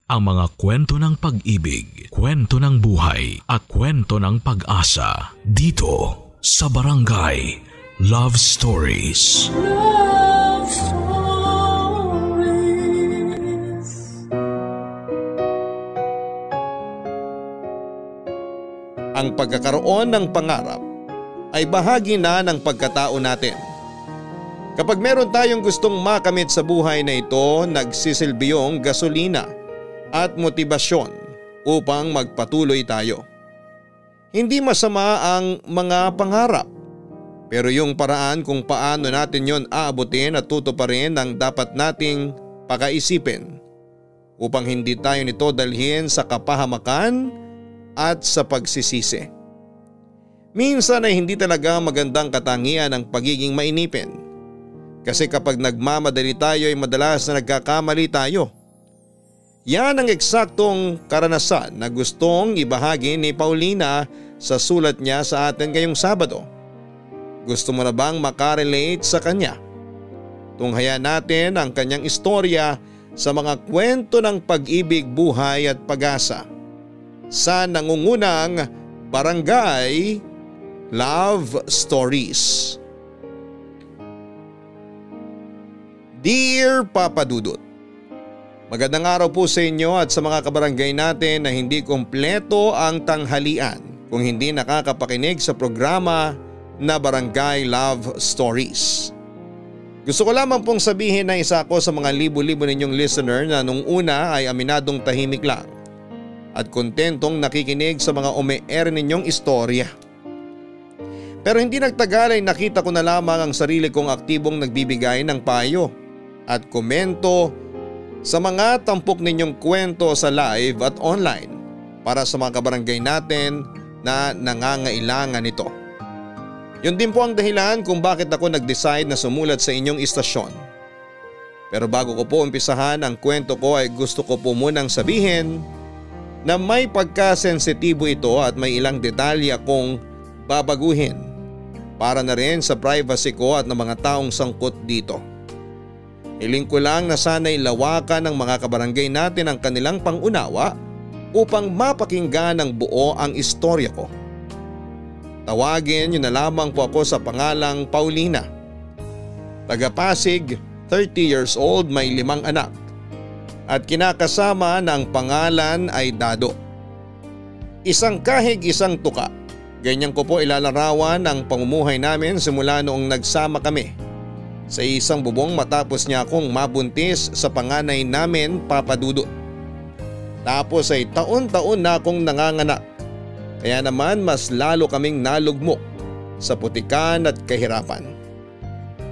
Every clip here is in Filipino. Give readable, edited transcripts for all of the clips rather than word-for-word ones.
ang mga kwento ng pag-ibig, kwento ng buhay at kwento ng pag-asa dito sa Barangay Love Stories. Love Stories. Ang pagkakaroon ng pangarap ay bahagi na ng pagkatao natin. Kapag meron tayong gustong makamit sa buhay na ito, nagsisilbiyong gasolina at motibasyon upang magpatuloy tayo. Hindi masama ang mga pangarap, pero yung paraan kung paano natin yon aabutin at tutuparin ang dapat nating pakaisipin upang hindi tayo nito dalhin sa kapahamakan at sa pagsisisi. Minsan ay hindi talaga magandang katangian ang pagiging mainipin, kasi kapag nagmamadali tayo ay madalas na nagkakamali tayo. Yan ang eksaktong karanasan na gustong ibahagi ni Paulina sa sulat niya sa atin ngayong Sabado. Gusto mo na bang makarelate sa kanya? Tunghayan natin ang kanyang istorya sa mga kwento ng pag-ibig, buhay at pag-asa sa nangungunang Barangay Love Stories. Dear Papa Dudut, magandang araw po sa inyo at sa mga kabarangay natin na hindi kompleto ang tanghalian kung hindi nakakapakinig sa programa na Barangay Love Stories. Gusto ko lamang pong sabihin na isa ako sa mga libo-libo ninyong listener na nung una ay aminadong tahimik lang at kontentong nakikinig sa mga ome-air ninyong istorya. Pero hindi nagtagal ay nakita ko na lamang ang sarili kong aktibong nagbibigay ng payo at komento sa mga tampok ninyong kwento sa live at online para sa mga kabarangay natin na nangangailangan nito. Yun din po ang dahilan kung bakit ako nag-decide na sumulat sa inyong istasyon. Pero bago ko po umpisahan ang kwento ko ay gusto ko po munang sabihin na may pagkasensitibo ito at may ilang detalye akong babaguhin para na rin sa privacy ko at ng mga taong sangkot dito. Hiling ko lang na sana'y lawakan ng mga kabarangay natin ang kanilang pangunawa upang mapakinggan ng buo ang istorya ko. Tawagin niyo na lamang po ako sa pangalang Paulina. Taga Pasig, 30 years old, may 5 anak. At kinakasama na ang pangalan ay Dado. Isang kahig, isang tuka. Ganyan ko po ilalarawan ang pamumuhay namin simula noong nagsama kami sa isang bubong matapos niya akong mabuntis sa panganay namin, Papa Dudut. Tapos ay taon-taon na akong nanganganak, kaya naman mas lalo kaming nalugmok sa putikan at kahirapan.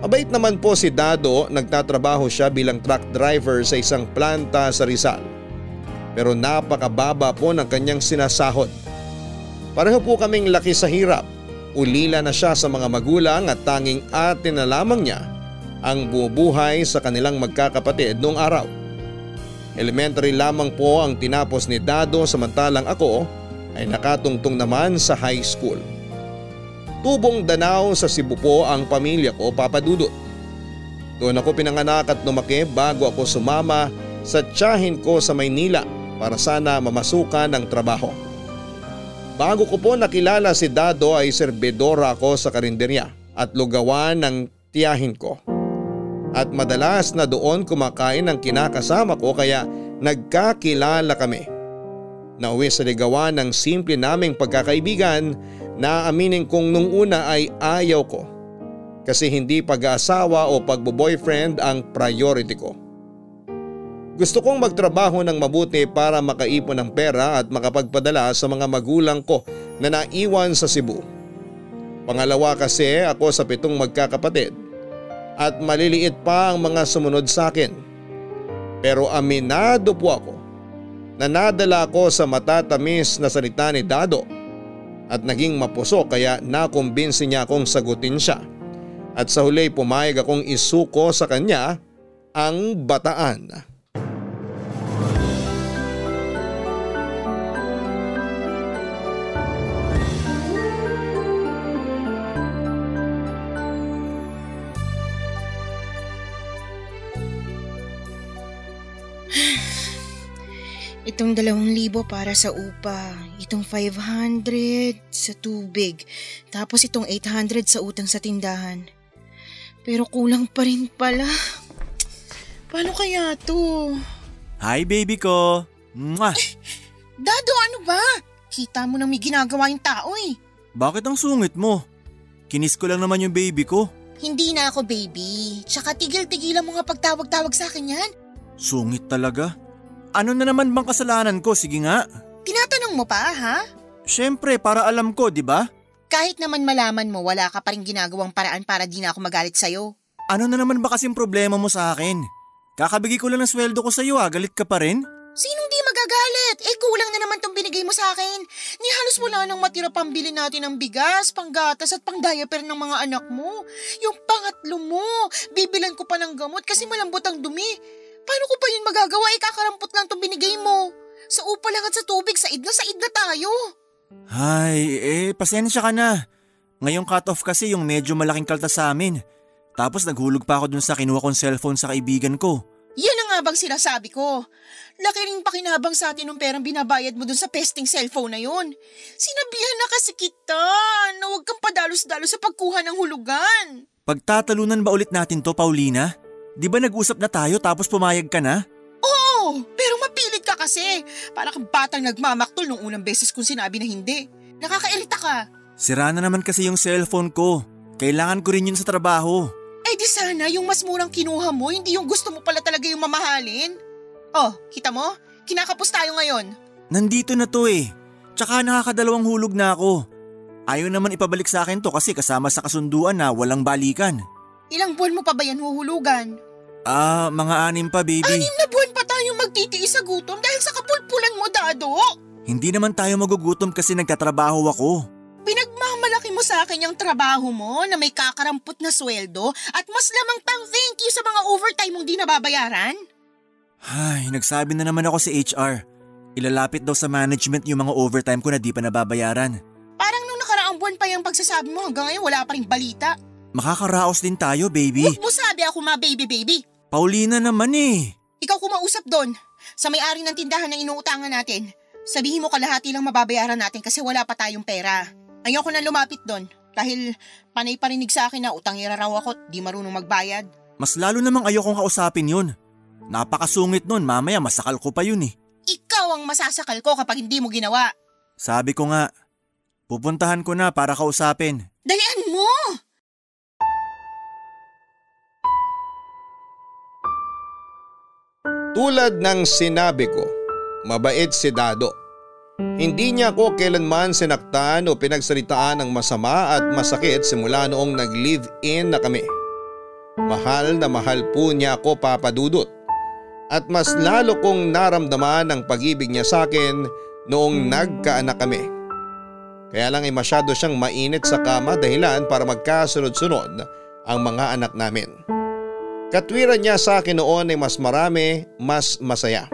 Mabait naman po si Dado, nagtatrabaho siya bilang truck driver sa isang planta sa Rizal. Pero napakababa po ng kanyang sinasahod. Pareho po kaming laki sa hirap, ulila na siya sa mga magulang at tanging ate na lamang niya ang bumubuhay sa kanilang magkakapatid noong araw. Elementary lamang po ang tinapos ni Dado samantalang ako ay nakatungtong naman sa high school. Tubong Danao sa Cebu po ang pamilya ko, Papa Dudut. Doon ako pinanganak at lumaki bago ako sumama sa tiyahin ko sa Maynila para sana mamasukan ng trabaho. Bago ko po nakilala si Dado ay serbedora ako sa karinderya at lugawan ng tiyahin ko. At madalas na doon kumakain ang kinakasama ko kaya nagkakilala kami. Nauwi sa ligawan ng simple naming pagkakaibigan na aminin kong nung una ay ayaw ko. Kasi hindi pag-aasawa o pagbo-boyfriend ang priority ko. Gusto kong magtrabaho ng mabuti para makaipon ng pera at makapagpadala sa mga magulang ko na naiwan sa Cebu. Pangalawa kasi ako sa 7 magkakapatid. At maliliit pa ang mga sumunod sa akin. Pero aminado po ako na nadala ko sa matatamis na salita ni Dado at naging mapuso kaya nakumbinsi niya akong sagutin siya. At sa huli pumayag akong isuko sa kanya ang bataan. Itong 2,000 para sa upa, itong 500 sa tubig, tapos itong 800 sa utang sa tindahan. Pero kulang pa rin pala. Paano kaya to? Hi baby ko! Mwah! Dado, ano ba? Kita mo nang may ginagawa yung tao eh. Bakit ang sungit mo? Kinis ko lang naman yung baby ko. Hindi na ako baby. Tsaka tigil-tigilan mo nga pagtawag-tawag sa akin yan. Sungit talaga. Ano na naman bang kasalanan ko? Sige nga. Tinatanong mo pa ha? Siyempre, para alam ko, di ba? Kahit naman malaman mo, wala ka pa rin ginagawang paraan para di na ako magalit sa'yo. Ano na naman ba kasing problema mo sa akin? Kakabigay ko lang ng sweldo ko sa'yo galit ka pa rin? Sinong di magagalit? Kulang na naman tong binigay mo sa akin. Ni halos wala nang matira pambili natin ng bigas, panggatas at pang-diaper ng mga anak mo. Yung pangatlo mo, bibilan ko pa ng gamot kasi malambot ang dumi. Paano ko pa yun magagawa? Kakarampot lang tong binigay mo. Sa upa lang at sa tubig, said na tayo. Ay, pasensya ka na. Ngayong cut-off kasi yung medyo malaking kaltas sa amin. Tapos naghulog pa ako dun sa kinuha kong cellphone sa kaibigan ko. Yan ang nga bang sinasabi ko. Laki ring pakinabang sa atin ng perang binabayad mo dun sa pesting cellphone na yun. Sinabihan na kasi kita na huwag kang padalos-dalos sa pagkuha ng hulugan. Pagtatalunan ba ulit natin to, Paulina? Di ba nag-usap na tayo tapos pumayag ka na? Oo, pero mapilit ka kasi. Para kang batang nagmamaktol nung unang beses kung sinabi na hindi. Nakakairita ka. Sira na naman kasi yung cellphone ko. Kailangan ko rin yun sa trabaho. Di sana yung mas murang kinuha mo, hindi yung gusto mo pala talaga yung mamahalin. Oh, kita mo? Kinakapos tayo ngayon. Nandito na to Tsaka nakakadalawang hulog na ako. Ayaw naman ipabalik sa akin to kasi kasama sa kasunduan na walang balikan. Ilang buwan mo pa ba yan huhulugan? Mga 6 pa, baby. 6 na buwan pa tayong magtitiis sa gutom dahil sa kapulpulan mo, Dado. Hindi naman tayo magugutom kasi nagtatrabaho ako. Pinagmamalaki mo sa akin yung trabaho mo na may kakarampot na sweldo at mas lamang pang thank you sa mga overtime mong di nababayaran? Ay, nagsabi na naman ako sa HR. Ilalapit daw sa management yung mga overtime ko na di pa nababayaran. Parang nung nakaraang buwan pa yung pagsasabi mo hanggang ngayon wala pa ring balita. Makakaraos din tayo, baby. Huwag mo sabi ako baby. Paulina naman Ikaw kumausap doon sa may-ari ng tindahan na inuutangan natin. Sabihin mo kalahati lang mababayaran natin kasi wala pa tayong pera. Ayoko na lumapit doon dahil panay parinig sa akin na utangera raw ako at di marunong magbayad. Mas lalo namang ayokong kausapin yun. Napakasungit nun, mamaya masakal ko pa yun Ikaw ang masasakal ko kapag hindi mo ginawa. Sabi ko nga, pupuntahan ko na para kausapin. Dalian mo! Tulad ng sinabi ko, mabait si Dado. Hindi niya ako kailanman sinaktan o pinagsalitaan ng masama at masakit simula noong nag-live-in na kami. Mahal na mahal po niya ako, Papa Dudut. At mas lalo kong naramdaman ang pag-ibig niya sa akin noong nagkaanak kami. Kaya lang masyado siyang mainit sa kama dahilan para magkasunod-sunod ang mga anak namin. Katwiran niya sa akin noon ay mas marami, mas masaya.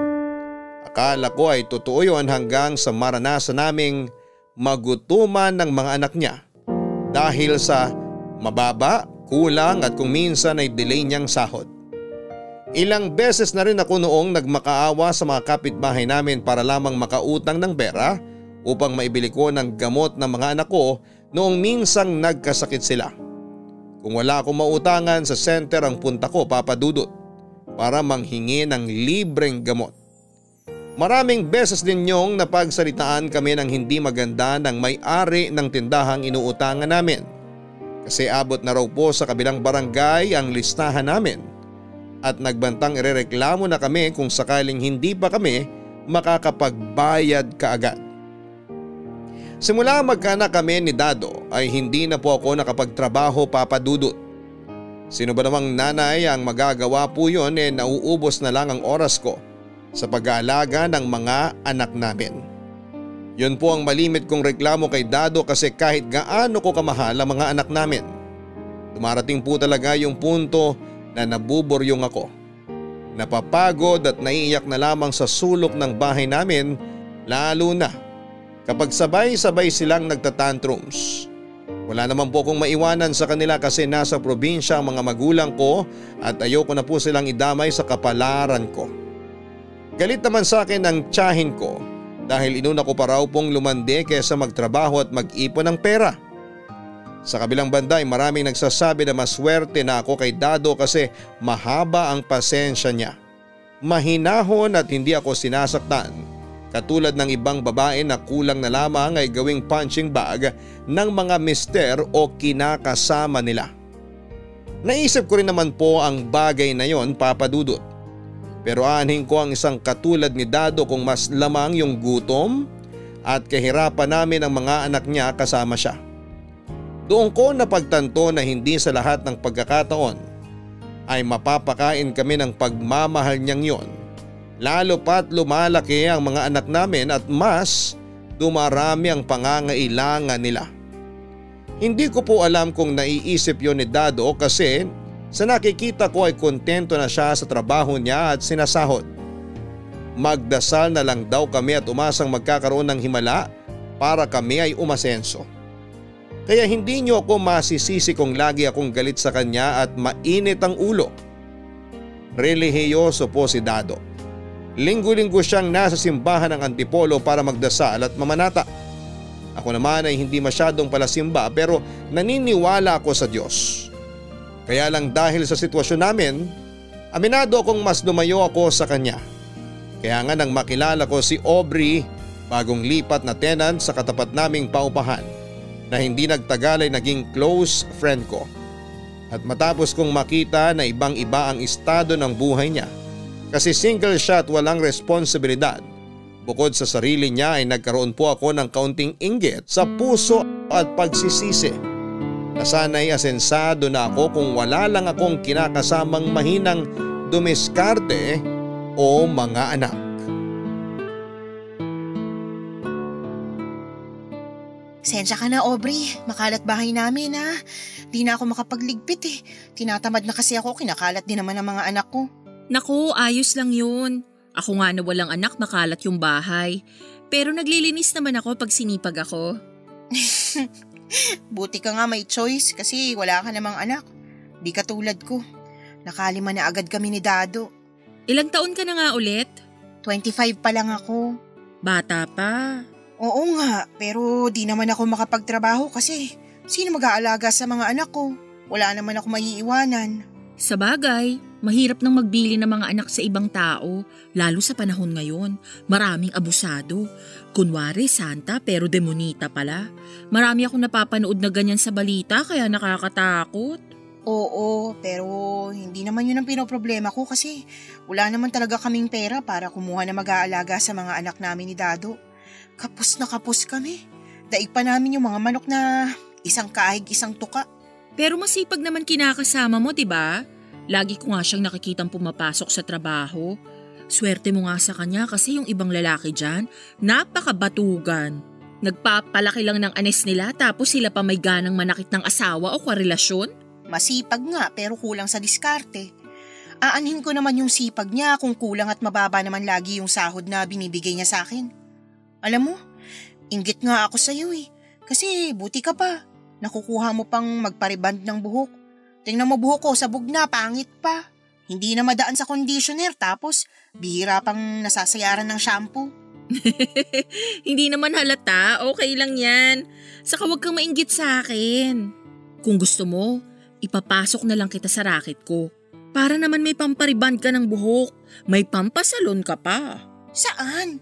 Akala ko ay totoo yun hanggang sa maranasan naming magutuman ng mga anak niya dahil sa mababa, kulang at kung minsan ay delay niyang sahod. Ilang beses na rin ako noong nagmakaawa sa mga kapitbahay namin para lamang makautang ng pera upang maibili ko ng gamot ng mga anak ko noong minsang nagkasakit sila. Kung wala akong mautangan, sa center ang punta ko, Papa Dudut, para manghingi ng libreng gamot. Maraming beses din niyong napagsalitaan kami ng hindi maganda ng may-ari ng tindahang inuutangan namin. Kasi abot na raw po sa kabilang barangay ang listahan namin at nagbantang irereklamo na kami kung sakaling hindi pa kami makakapagbayad kaagad. Simula magkaanak kami ni Dado ay hindi na po ako nakapagtrabaho, Papa Dudut. Sino ba namang nanay ang magagawa po yun nauubos na lang ang oras ko sa pag-aalaga ng mga anak namin. Yun po ang malimit kong reklamo kay Dado kasi kahit gaano ko kamahal ang mga anak namin, dumarating po talaga yung punto na nabuburyong ako. Napapagod at naiiyak na lamang sa sulok ng bahay namin, lalo na kapag sabay-sabay silang nagtatantrums. Wala naman po akong maiwanan sa kanila kasi nasa probinsya ang mga magulang ko at ayoko na po silang idamay sa kapalaran ko. Galit naman sa akin ang tiyahin ko dahil inuna ko pa raw pong lumande kaysa magtrabaho at mag-ipon ng pera. Sa kabilang banda ay maraming nagsasabi na maswerte na ako kay Dado kasi mahaba ang pasensya niya. Mahinahon at hindi ako sinasaktan. Katulad ng ibang babae na kulang na lamang ay gawing punching bag ng mga mister o kinakasama nila. Naisip ko rin naman po ang bagay na yon, Papa Dudut. Pero aanhin ko ang isang katulad ni Dado kung mas lamang yung gutom at kahirapan namin ang mga anak niya kasama siya. Doon ko napagtanto na hindi sa lahat ng pagkakataon ay mapapakain kami ng pagmamahal niyang yon. Lalo pat lumalaki ang mga anak namin at mas dumarami ang pangangailangan nila. Hindi ko po alam kung naiisip yon ni Dado kasi sa nakikita ko ay kontento na siya sa trabaho niya at sinasahod. Magdasal na lang daw kami at umasang magkakaroon ng himala para kami ay umasenso. Kaya hindi niyo ako masisisi kung lagi akong galit sa kanya at mainit ang ulo. Relihiyoso po si Dado. Linggo-linggo siyang nasa simbahan ng Antipolo para magdasal at mamanata. Ako naman ay hindi masyadong palasimba pero naniniwala ako sa Diyos. Kaya lang dahil sa sitwasyon namin, aminado akong mas lumayo ako sa kanya. Kaya nga nang makilala ko si Aubrey, bagong lipat na tenant sa katapat naming paupahan, na hindi nagtagal ay naging close friend ko. At matapos kong makita na ibang iba ang estado ng buhay niya, kasi single siya at walang responsibilidad, bukod sa sarili niya ay nagkaroon po ako ng kaunting inggit sa puso at pagsisisi. Na sana'y asensado na ako kung wala lang akong kinakasamang mahinang dumiskarte o mga anak. Sensya ka na, Aubrey. Makalat bahay namin ha. Di na ako makapagligpit eh. Tinatamad na kasi ako, kinakalat din naman ang mga anak ko. Naku, ayos lang yun. Ako nga na walang anak, makalat yung bahay. Pero naglilinis naman ako pag sinipag ako. Buti ka nga may choice kasi wala ka namang anak. Di katulad ko. Nakalima na agad kami ni Dado. Ilang taon ka na nga ulit? 25 pa lang ako. Bata pa. Oo nga, pero di naman ako makapagtrabaho kasi sino mag-aalaga sa mga anak ko? Wala naman ako maiiwanan. Sa bagay, mahirap nang magbili ng mga anak sa ibang tao, lalo sa panahon ngayon. Maraming abusado. Kunwari santa pero demonita pala. Marami akong napapanood na ganyan sa balita kaya nakakatakot. Oo, pero hindi naman yun ang pinoproblema ko kasi wala naman talaga kaming pera para kumuha na mag-aalaga sa mga anak namin ni Dado. Kapos na kapos kami. Daig pa namin yung mga manok na isang kaig, isang tuka. Pero masipag naman kinakasama mo, diba? Lagi ko nga siyang nakikitang pumapasok sa trabaho. Swerte mo nga sa kanya kasi yung ibang lalaki dyan, napakabatugan. Nagpapalaki lang ng anes nila tapos sila pa may ganang manakit ng asawa o karelasyon? Masipag nga pero kulang sa diskarte. Aanhin ko naman yung sipag niya kung kulang at mababa naman lagi yung sahod na binibigay niya sa akin. Alam mo, inggit nga ako sa'yo eh. Kasi buti ka pa. Nakukuha mo pang magpariband ng buhok. Tingnan mo buhok ko, sabog na, pangit pa. Hindi na madaan sa conditioner tapos bihira pang nasasayaran ng shampoo. Hindi naman halata, okay lang yan. Saka huwag kang mainggit sa akin. Kung gusto mo, ipapasok na lang kita sa racket ko. Para naman may pampariband ka ng buhok. May pampasalon ka pa. Saan?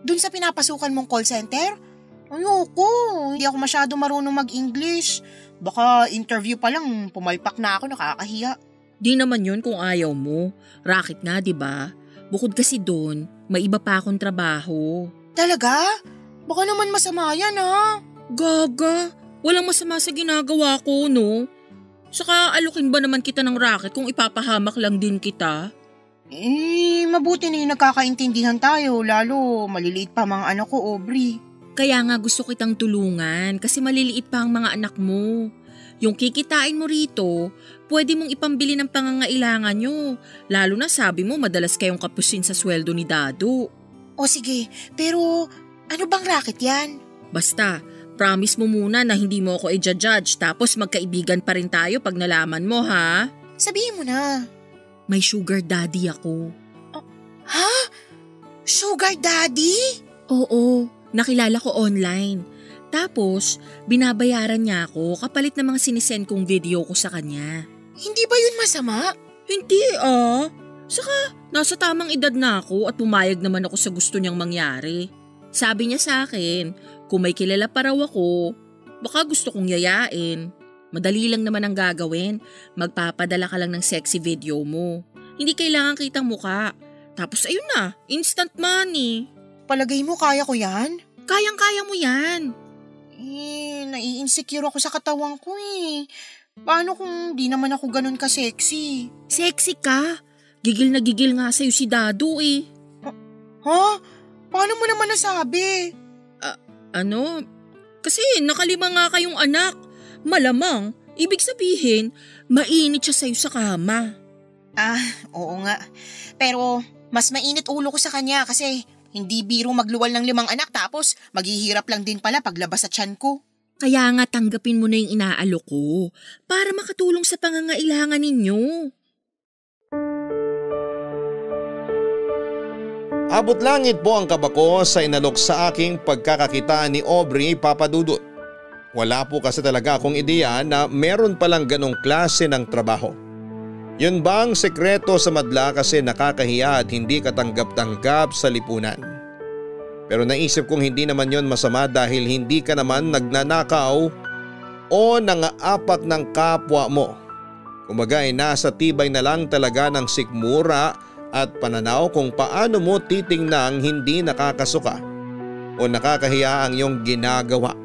Doon sa pinapasukan mong call center? Ayoko, hindi ako masyado marunong mag-English. Baka interview pa lang, pumalpak na ako, nakakahiya. Di naman yun kung ayaw mo. Racket nga, diba? Bukod kasi doon, may iba pa akong trabaho. Talaga? Baka naman masama yan ha? Gaga, walang masama sa ginagawa ko, no? Saka alukin ba naman kita ng racket kung ipapahamak lang din kita? Mabuti na yung nagkakaintindihan tayo, lalo maliliit pa mga anak ko, Aubrey. Kaya nga gusto kitang tulungan kasi maliliit pa ang mga anak mo. Yung kikitain mo rito, pwede mong ipambili ng pangangailangan nyo. Lalo na sabi mo madalas kayong kapusin sa sweldo ni Dado. O sige, pero ano bang racket yan? Basta, promise mo muna na hindi mo ako i-judge tapos magkaibigan pa rin tayo pag nalaman mo, ha? Sabihin mo na. May sugar daddy ako. Ha? Sugar daddy? Oo, nakilala ko online. Tapos, binabayaran niya ako kapalit ng mga sinisend kong video ko sa kanya. Hindi ba yun masama? Hindi Saka, nasa tamang edad na ako at pumayag naman ako sa gusto niyang mangyari. Sabi niya sa akin, kung may kilala pa raw ako, baka gusto kong yayain. Madali lang naman ang gagawin, magpapadala ka lang ng sexy video mo. Hindi kailangan kitang muka. Tapos ayun na, instant money. Palagay mo kaya ko yan? Kayang-kaya mo yan. Nai-insecure ako sa katawan ko eh. Paano kung di naman ako ganun ka-sexy? Sexy ka? Gigil na gigil nga sa'yo si Dado eh. Ha? Paano mo naman nasabi? Kasi nakalima nga kayong anak. Malamang, ibig sabihin, mainit siya sa'yo sa kama. Oo nga. Pero mas mainit ulo ko sa kanya kasi hindi biro magluwal ng 5 anak tapos maghihirap lang din pala paglabas sa tiyan ko. Kaya nga tanggapin mo na yung inaalok ko para makatulong sa pangangailangan ninyo. Abot langit po ang kaba ko sa inalok sa aking pagkakakita ni Aubrey Papadudut. Wala po kasi talaga akong ideya na meron palang ganong klase ng trabaho. Yun bang sekreto sa madla kasi nakakahiya at hindi katanggap-tanggap sa lipunan. Pero naisip kong hindi naman yon masama dahil hindi ka naman nagnanakaw o nangaapak ng kapwa mo. Kumbaga ay nasa tibay na lang talaga ng sikmura at pananaw kung paano mo titingnang hindi nakakasuka o nakakahiya ang iyong ginagawa.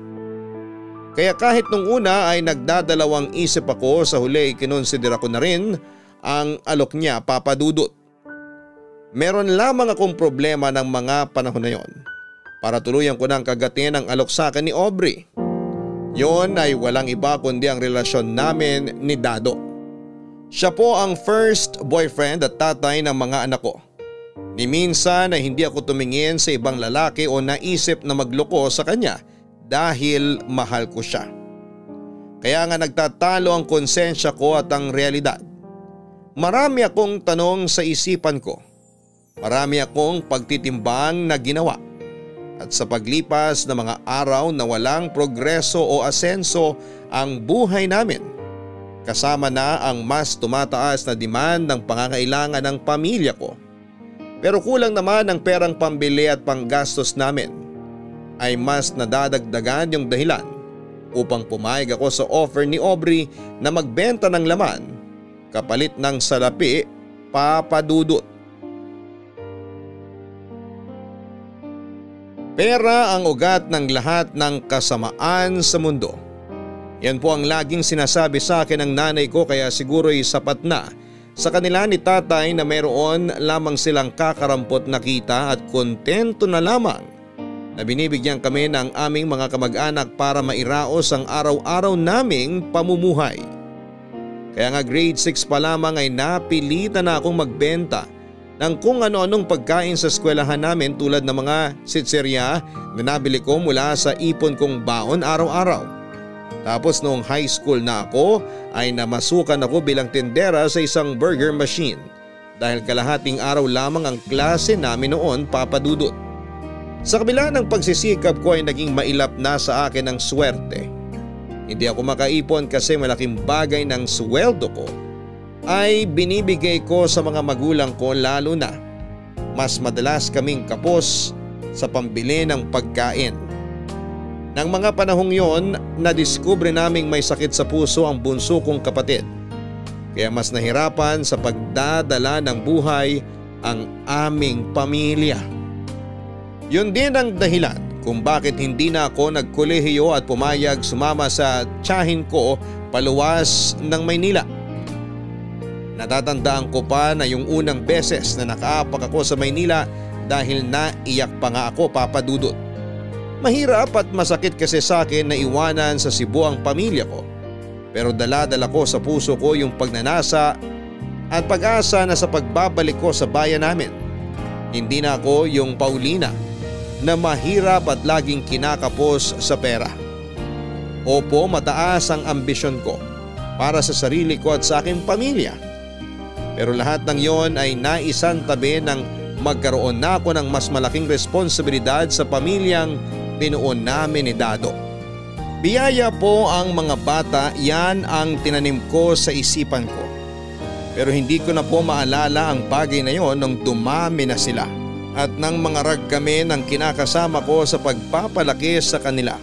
Kaya kahit nung una ay nagdadalawang isip ako, sa huli kinonsidera ko na rin ang alok niya, Papadudut. Meron lamang akong problema ng mga panahon na yon para tuluyan ko nang kagatin ang alok sa akin ni Aubrey. Yon ay walang iba kundi ang relasyon namin ni Dado. Siya po ang first boyfriend at tatay ng mga anak ko. Ni minsan ay hindi ako tumingin sa ibang lalaki o naisip na magloko sa kanya dahil mahal ko siya. Kaya nga nagtatalo ang konsensya ko at ang realidad. Marami akong tanong sa isipan ko. Marami akong pagtitimbang na ginawa. At sa paglipas ng mga araw na walang progreso o asenso ang buhay namin, kasama na ang mas tumataas na demand ng pangangailangan ng pamilya ko. Pero kulang naman ang perang pambili at panggastos namin, ay mas nadadagdagan yung dahilan upang pumayag ako sa offer ni Aubrey na magbenta ng laman kapalit ng salapi, Papadudut. Pera ang ugat ng lahat ng kasamaan sa mundo. Yan po ang laging sinasabi sa akin ng nanay ko, kaya siguro'y sapat na sa kanila ni tatay na mayroon lamang silang kakarampot na kita at kontento na lamang na binibigyan kami ng aming mga kamag-anak para mairaos ang araw-araw naming pamumuhay. Kaya nga grade 6 pa lamang ay napilitan na akong magbenta ng kung ano-anong pagkain sa eskwelahan namin tulad ng mga sitserya na nabili ko mula sa ipon kong baon araw-araw. Tapos noong high school na ako ay namasukan ako bilang tindera sa isang burger machine dahil kalahating araw lamang ang klase namin noon, Papadudut. Sa kabila ng pagsisikap ko ay naging mailap na sa akin ang swerte. Hindi ako makaipon kasi malaking bagay ng sweldo ko ay binibigay ko sa mga magulang ko, lalo na mas madalas kaming kapos sa pambili ng pagkain. Nang mga panahong yon, nadiskubre naming may sakit sa puso ang bunso kong kapatid. Kaya mas nahirapan sa pagdadala ng buhay ang aming pamilya. Yun din ang dahilan kung bakit hindi na ako nagkolehiyo at pumayag sumama sa tiyahin ko paluwas ng Maynila. Natatandaan ko pa na yung unang beses na nakaapak ako sa Maynila dahil naiyak pa nga ako, Papadudut. Mahirap at masakit kasi sa akin na iwanan sa Cebu ang pamilya ko. Pero dala-dala ko sa puso ko yung pagnanasa at pag-asa na sa pagbabalik ko sa bayan namin, hindi na ako yung Paulina na mahirap at laging kinakapos sa pera. Opo, mataas ang ambisyon ko para sa sarili ko at sa aking pamilya. Pero lahat ng yon ay naisantabi ng magkaroon na ako ng mas malaking responsibilidad sa pamilyang binuo namin ni Dado. Biyaya po ang mga bata, yan ang tinanim ko sa isipan ko. Pero hindi ko na po maalala ang bagay na yon nung dumami na sila at nang mangarag kami ng kinakasama ko sa pagpapalaki sa kanila.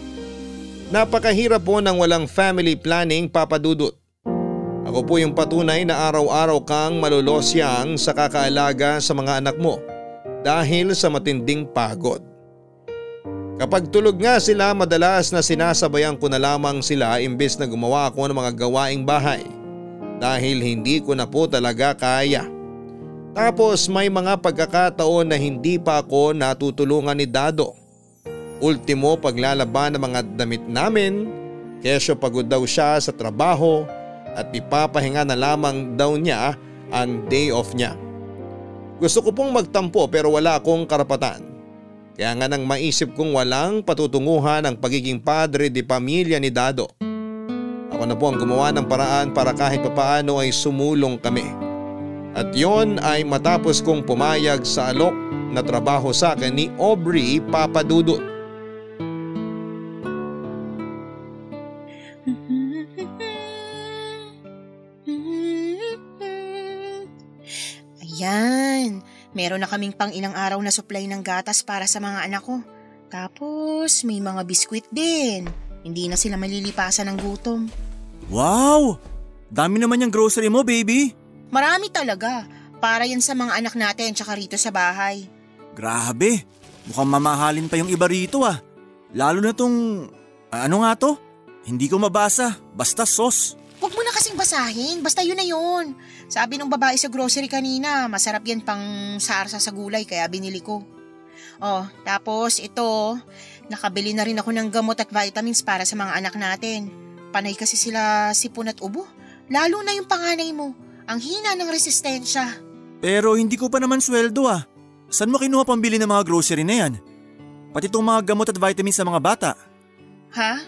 Napakahirap po ng walang family planning, Papa Dudut. Ako po yung patunay na araw-araw kang malulosyang sa kakaalaga sa mga anak mo dahil sa matinding pagod. Kapag tulog nga sila, madalas na sinasabayan ko na lamang sila imbes na gumawa ako ng mga gawaing bahay dahil hindi ko na po talaga kaya. Tapos may mga pagkakataon na hindi pa ako natutulungan ni Dado. Ultimo paglalaban ng mga damit namin, kesyo pagod daw siya sa trabaho at ipapahinga na lamang daw niya ang day off niya. Gusto ko pong magtampo pero wala akong karapatan. Kaya nga nang maisip kong walang patutunguhan ang pagiging padre de pamilya ni Dado. Ako na po ang gumawa ng paraan para kahit papaano ay sumulong kami. At yon ay matapos kong pumayag sa alok na trabaho sa akin ni Aubrey, Papa Dudut. Ayan, meron na kaming pang ilang araw na supply ng gatas para sa mga anak ko. Tapos may mga biskwit din. Hindi na sila malilipasan ng gutom. Wow! Dami naman yung grocery mo, baby. Marami talaga. Para yan sa mga anak natin tsaka rito sa bahay. Grabe, mukhang mamahalin pa yung iba rito ah. Lalo na tong, ano nga to? Hindi ko mabasa, basta sauce. Huwag mo na kasing basahin, basta yun na yun. Sabi ng babae sa grocery kanina, masarap yan pang sarsa sa gulay kaya binili ko. Oh, tapos ito, nakabili na rin ako ng gamot at vitamins para sa mga anak natin. Panay kasi sila sipon at ubo, lalo na yung panganay mo. Ang hina ng resistensya. Pero hindi ko pa naman sweldo ah. Saan mo kinuha pambili ng mga grocery na yan? Pati itong mga gamot at vitamins sa mga bata. Ha?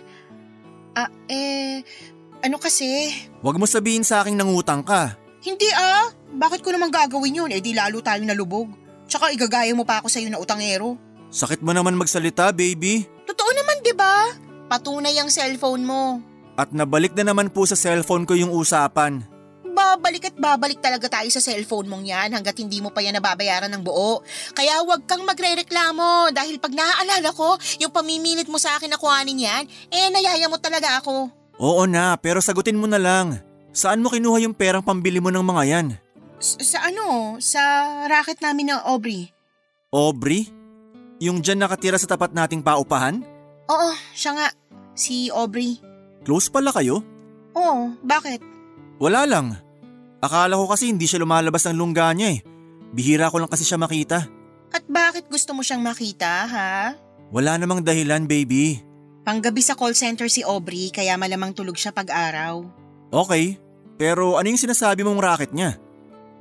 Ano kasi? Huwag mo sabihin sa aking nangutang ka. Hindi ah. Bakit ko naman gagawin yun? Di lalo tayong nalubog. Tsaka igagaya mo pa ako sa'yo na utangero. Sakit mo naman magsalita, baby. Totoo naman, di ba? Patunay ang cellphone mo. At nabalik na naman po sa cellphone ko yung usapan. Babalik at babalik talaga tayo sa cellphone mong yan hanggat hindi mo pa yan nababayaran ng buo. Kaya huwag kang magre-reklamo dahil pag naaalala ko yung pamimilit mo sa akin na kuhanin yan, nayaya mo talaga ako. Oo na, pero sagutin mo na lang. Saan mo kinuha yung perang pambili mo ng mga yan? Sa racket namin ng Aubrey. Aubrey? Yung dyan nakatira sa tapat nating paupahan? Oo, siya nga. Si Aubrey. Close pala kayo? Oo, bakit? Wala lang. Akala ko kasi hindi siya lumalabas ng lungga niya eh. Bihira ko lang kasi siya makita. At bakit gusto mo siyang makita, ha? Wala namang dahilan, baby. Panggabi sa call center si Aubrey kaya malamang tulog siya pag-araw. Okay, pero ano yung sinasabi mong racket niya?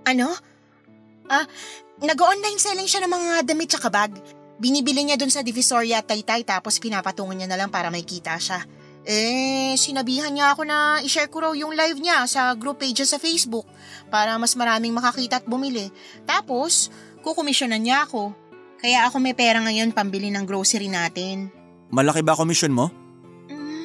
Ano? Nag-online selling siya ng mga damit tsaka bag. Binibili niya dun sa Divisoria at Taytay tapos pinapatungan niya na lang para may kita siya. Sinabihan niya ako na i-share ko raw yung live niya sa group page sa Facebook para mas maraming makakita at bumili. Tapos, kukomisyonan niya ako. Kaya ako may pera ngayon pambili ng grocery natin. Malaki ba komisyon mo?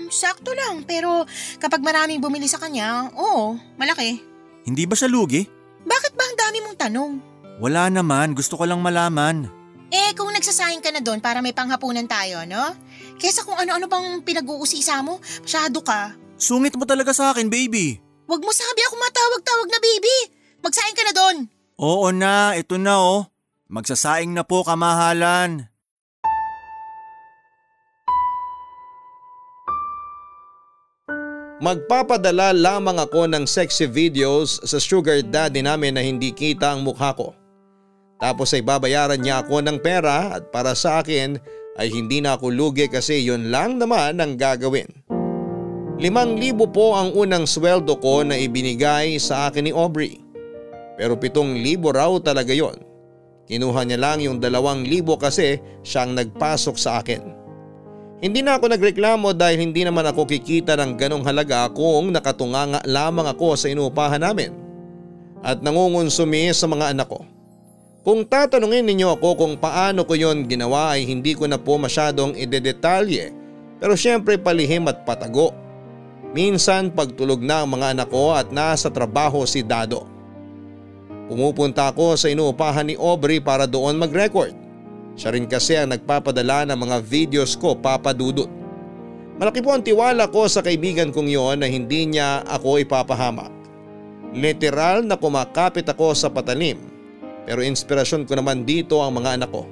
Sakto lang, pero kapag maraming bumili sa kanya, oo, malaki. Hindi ba siya lugi? Bakit ba ang dami mong tanong? Wala naman, gusto ko lang malaman. Kung nagsasayang ka na doon para may panghapunan tayo, no? Kesa kung ano-ano bang pinag-uusisa mo, masyado ka. Sungit mo talaga sa akin, baby. Huwag mo sabi ako matawag-tawag na baby. Magsayang ka na doon. Oo na, ito na oh. Magsasaing na po, kamahalan. Magpapadala lamang ako ng sexy videos sa sugar daddy namin na hindi kita ang mukha ko. Tapos ay babayaran niya ako ng pera at para sa akin ay hindi na ako lugi kasi yun lang naman ang gagawin. 5,000 po ang unang sweldo ko na ibinigay sa akin ni Aubrey. Pero 7,000 raw talaga yon. Kinuha niya lang yung 2,000 kasi siyang nagpasok sa akin. Hindi na ako nagreklamo dahil hindi naman ako kikita ng ganong halaga kung nakatunganga lamang ako sa inuupahan namin at nangungonsumi sa mga anak ko. Kung tatanungin ninyo ako kung paano ko yon ginawa ay hindi ko na po masyadong idedetalye, pero syempre palihim at patago. Minsan pagtulog na ang mga anak ko at nasa trabaho si Dado. Pumupunta ako sa inuupahan ni Aubrey para doon mag-record. Siya rin kasi ang nagpapadala ng mga videos ko, Papa Dudut. Malaki po ang tiwala ko sa kaibigan kong yon na hindi niya ako ipapahamak. Literal na kumakapit ako sa patalim, pero inspirasyon ko naman dito ang mga anak ko.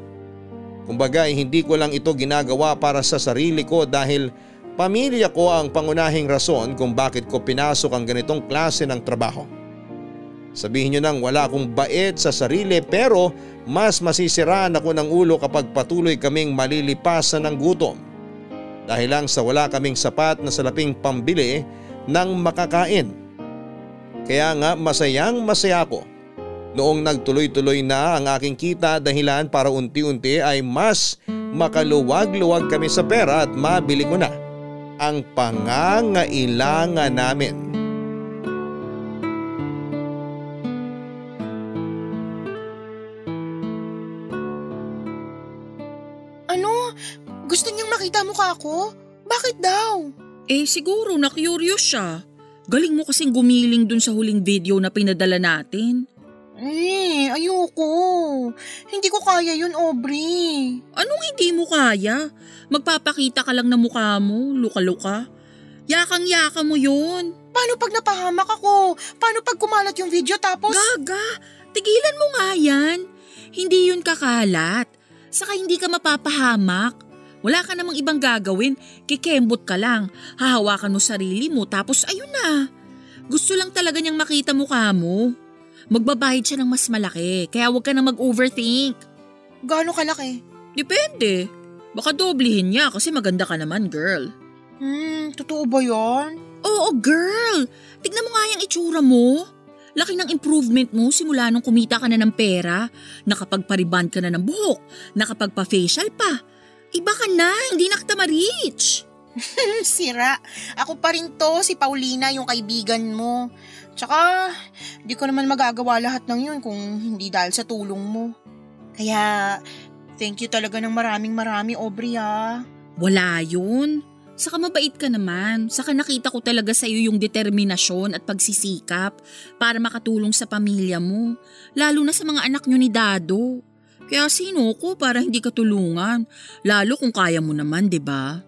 Kumbaga hindi ko lang ito ginagawa para sa sarili ko dahil pamilya ko ang pangunahing rason kung bakit ko pinasok ang ganitong klase ng trabaho. Sabihin nyo nang wala akong bait sa sarili pero mas masisiraan ako ng ulo kapag patuloy kaming malilipasan ng gutom. Dahil lang sa wala kaming sapat na salaping pambili ng makakain. Kaya nga masayang masaya ako noong nagtuloy-tuloy na ang aking kita dahilan para unti-unti ay mas makaluwag-luwag kami sa pera at mabili ko na ang pangangailangan namin. Ano? Gusto niyang makita mukha ko? Bakit daw? Siguro na-curious siya. Galing mo kasing gumiling dun sa huling video na pinadala natin. Ayoko. Hindi ko kaya yun, Aubrey. Anong hindi mo kaya? Magpapakita ka lang ng mukha mo, luka-luka. Yakang-yaka mo yun. Paano pag napahamak ako? Paano pag kumalat yung video tapos… Gaga, tigilan mo nga yan. Hindi yun kakalat. Saka hindi ka mapapahamak. Wala ka namang ibang gagawin, kikembot ka lang. Hahawakan mo sarili mo tapos ayun na. Gusto lang talaga niyang makita mukha mo. Magbabayad siya ng mas malaki, kaya huwag ka na mag-overthink. Gaano kalaki? Depende. Baka doblehin niya kasi maganda ka naman, girl. Totoo ba yan? Oo, girl. Tignan mo nga yung itsura mo. Laki ng improvement mo simula nung kumita ka na ng pera, nakapagpa-rebond ka na ng buhok, nakapagpa-facial pa. Iba ka na, hindi na kita ma-reach. Sira. Ako pa rin to, si Paulina, yung kaibigan mo. Tsaka, di ko naman magagawa lahat ng yun kung hindi dahil sa tulong mo. Kaya, thank you talaga ng maraming Aubrey ha. Wala yun. Saka mabait ka naman. Saka nakita ko talaga sa iyo yung determinasyon at pagsisikap para makatulong sa pamilya mo. Lalo na sa mga anak nyo ni Dado. Kaya sino ko para hindi ka tulungan? Lalo kung kaya mo naman, di ba?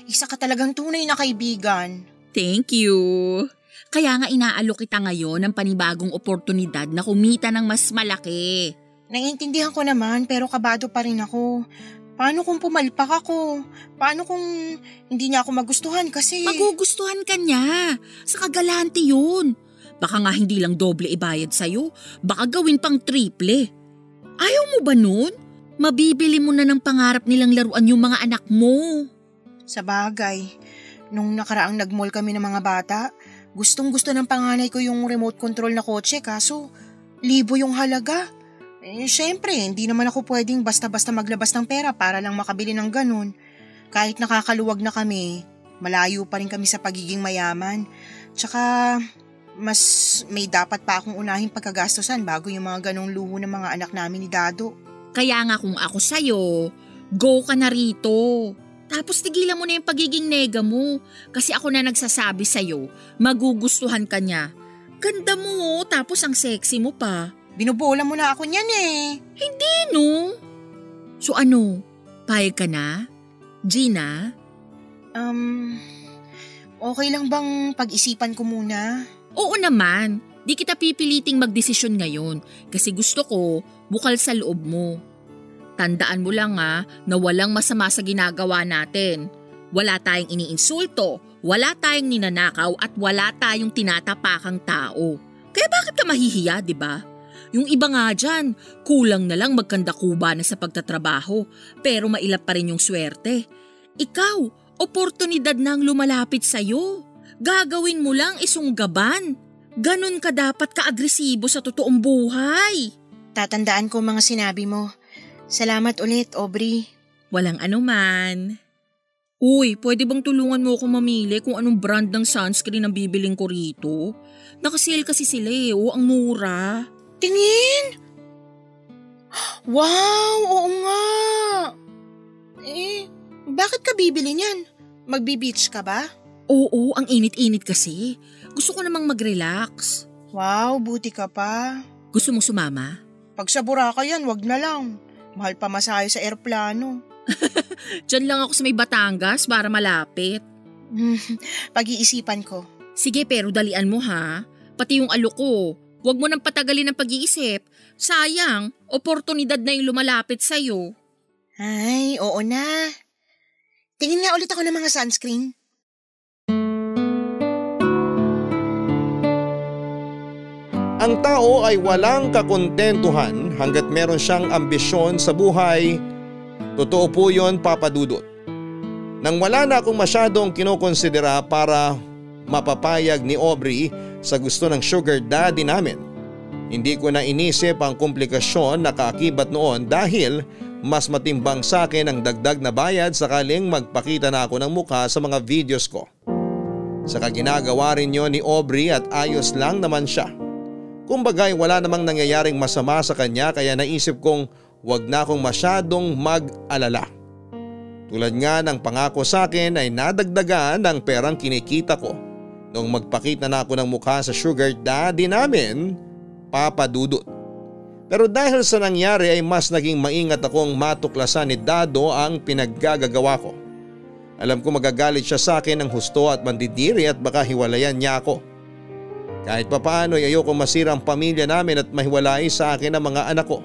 Isa ka talagang tunay na kaibigan. Thank you. Kaya nga inaalok kita ngayon ng panibagong oportunidad na kumita ng mas malaki. Naiintindihan ko naman pero kabado pa rin ako. Paano kung pumalpak ako? Paano kung hindi niya ako magustuhan kasi… Magugustuhan ka niya. Sa kagalante yun. Baka nga hindi lang doble ibayad sa'yo. Baka gawin pang triple. Ayaw mo ba nun? Mabibili mo na ng pangarap nilang laruan yung mga anak mo. Sa bagay, nung nakaraang nag-mall kami ng mga bata, gustong-gusto ng panganay ko yung remote control na kotse kaso libo yung halaga. Syempre, hindi naman ako pwedeng basta-basta maglabas ng pera para lang makabili ng ganun. Kahit nakakaluwag na kami, malayo pa rin kami sa pagiging mayaman. Tsaka, mas may dapat pa akong unahing pagkagastosan bago yung mga ganong luho ng mga anak namin ni Dado. Kaya nga kung ako sa'yo, go ka na rito. Tapos tigilan mo na yung pagiging nega mo. Kasi ako na nagsasabi sa'yo, magugustuhan ka niya. Ganda mo, tapos ang sexy mo pa. Binubola mo na ako niyan eh. Hindi no. So ano, payag ka na? Gina? Okay lang bang pag-isipan ko muna? Oo naman. Di kita pipiliting magdesisyon ngayon kasi gusto ko bukal sa loob mo. Tandaan mo lang na walang masama sa ginagawa natin. Wala tayong iniinsulto, wala tayong ninanakaw at wala tayong tinatapakang tao. Kaya bakit ka mahihiya, di ba? Yung iba nga dyan, kulang na lang magkandakuba na sa pagtatrabaho pero mailap pa rin yung swerte. Ikaw, oportunidad na ang lumalapit sa'yo. Gagawin mo lang isunggaban. Ganon ka dapat ka-agresibo sa totoong buhay. Tatandaan ko mga sinabi mo. Salamat ulit, Aubrey. Walang anuman. Uy, pwede bang tulungan mo ako mamili kung anong brand ng sunscreen ang bibiling ko rito? Nakasale kasi sila eh, ang mura. Tingin! Wow, oo nga. Bakit ka bibili niyan? Magbe-beach ka ba? Oo, ang init-init kasi. Gusto ko namang mag-relax. Wow, buti ka pa. Gusto mong sumama? Pag sa Boracay yan, wag na lang. Mahal pa masahe sa eroplano. Diyan lang ako sa may Batangas para malapit. Pag-iisipan ko. Sige, pero dalian mo ha. Pati yung alok ko. Huwag mo nang patagalin ang pag-iisip. Sayang, oportunidad na yung lumalapit sa'yo. Ay, oo na. Tingin nga ulit ako ng mga sunscreen. Ang tao ay walang kakontentuhan hanggat meron siyang ambisyon sa buhay. Totoo po yun, Papa Dudut. Nang wala na akong masyadong kinokonsidera para mapapayag ni Aubrey sa gusto ng sugar daddy namin, hindi ko na inisip ang komplikasyon na kaakibat noon dahil mas matimbang sa akin ang dagdag na bayad sakaling magpakita na ako ng mukha sa mga videos ko. Saka ginagawa rin yun ni Aubrey at ayos lang naman siya. Kumbagay wala namang nangyayaring masama sa kanya kaya naisip kong wag na akong masyadong mag-alala. Tulad nga ng pangako sa akin ay nadagdagan ng perang kinikita ko noong magpakita na ako ng mukha sa sugar daddy namin, Papa Dudut. Pero dahil sa nangyari ay mas naging maingat akong matuklasan ni Dado ang pinaggagawa ko. Alam ko magagalit siya sa akin ng husto at mandidiri at baka hiwalayan niya ako. Kahit papaano ay ayoko masira ang pamilya namin at mahiwalay sa akin ang mga anak ko.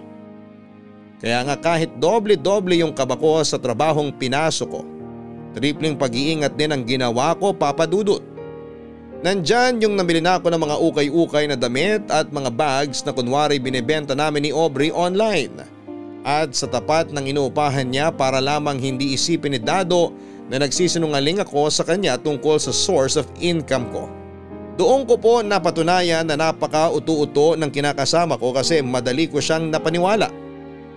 Kaya nga kahit doble-doble yung kaba ko sa trabahong pinasok ko, tripling pag-iingat din ang ginawa ko, Papa Dudut. Nandyan yung namili na ako ng mga ukay-ukay na damit at mga bags na kunwari binibenta namin ni Aubrey online. At sa tapat ng inuupahan niya para lamang hindi isipin ni Dado na nagsisinungaling ako sa kanya tungkol sa source of income ko. Doon ko po napatunayan na napaka-uto-uto ng kinakasama ko kasi madali ko siyang napaniwala.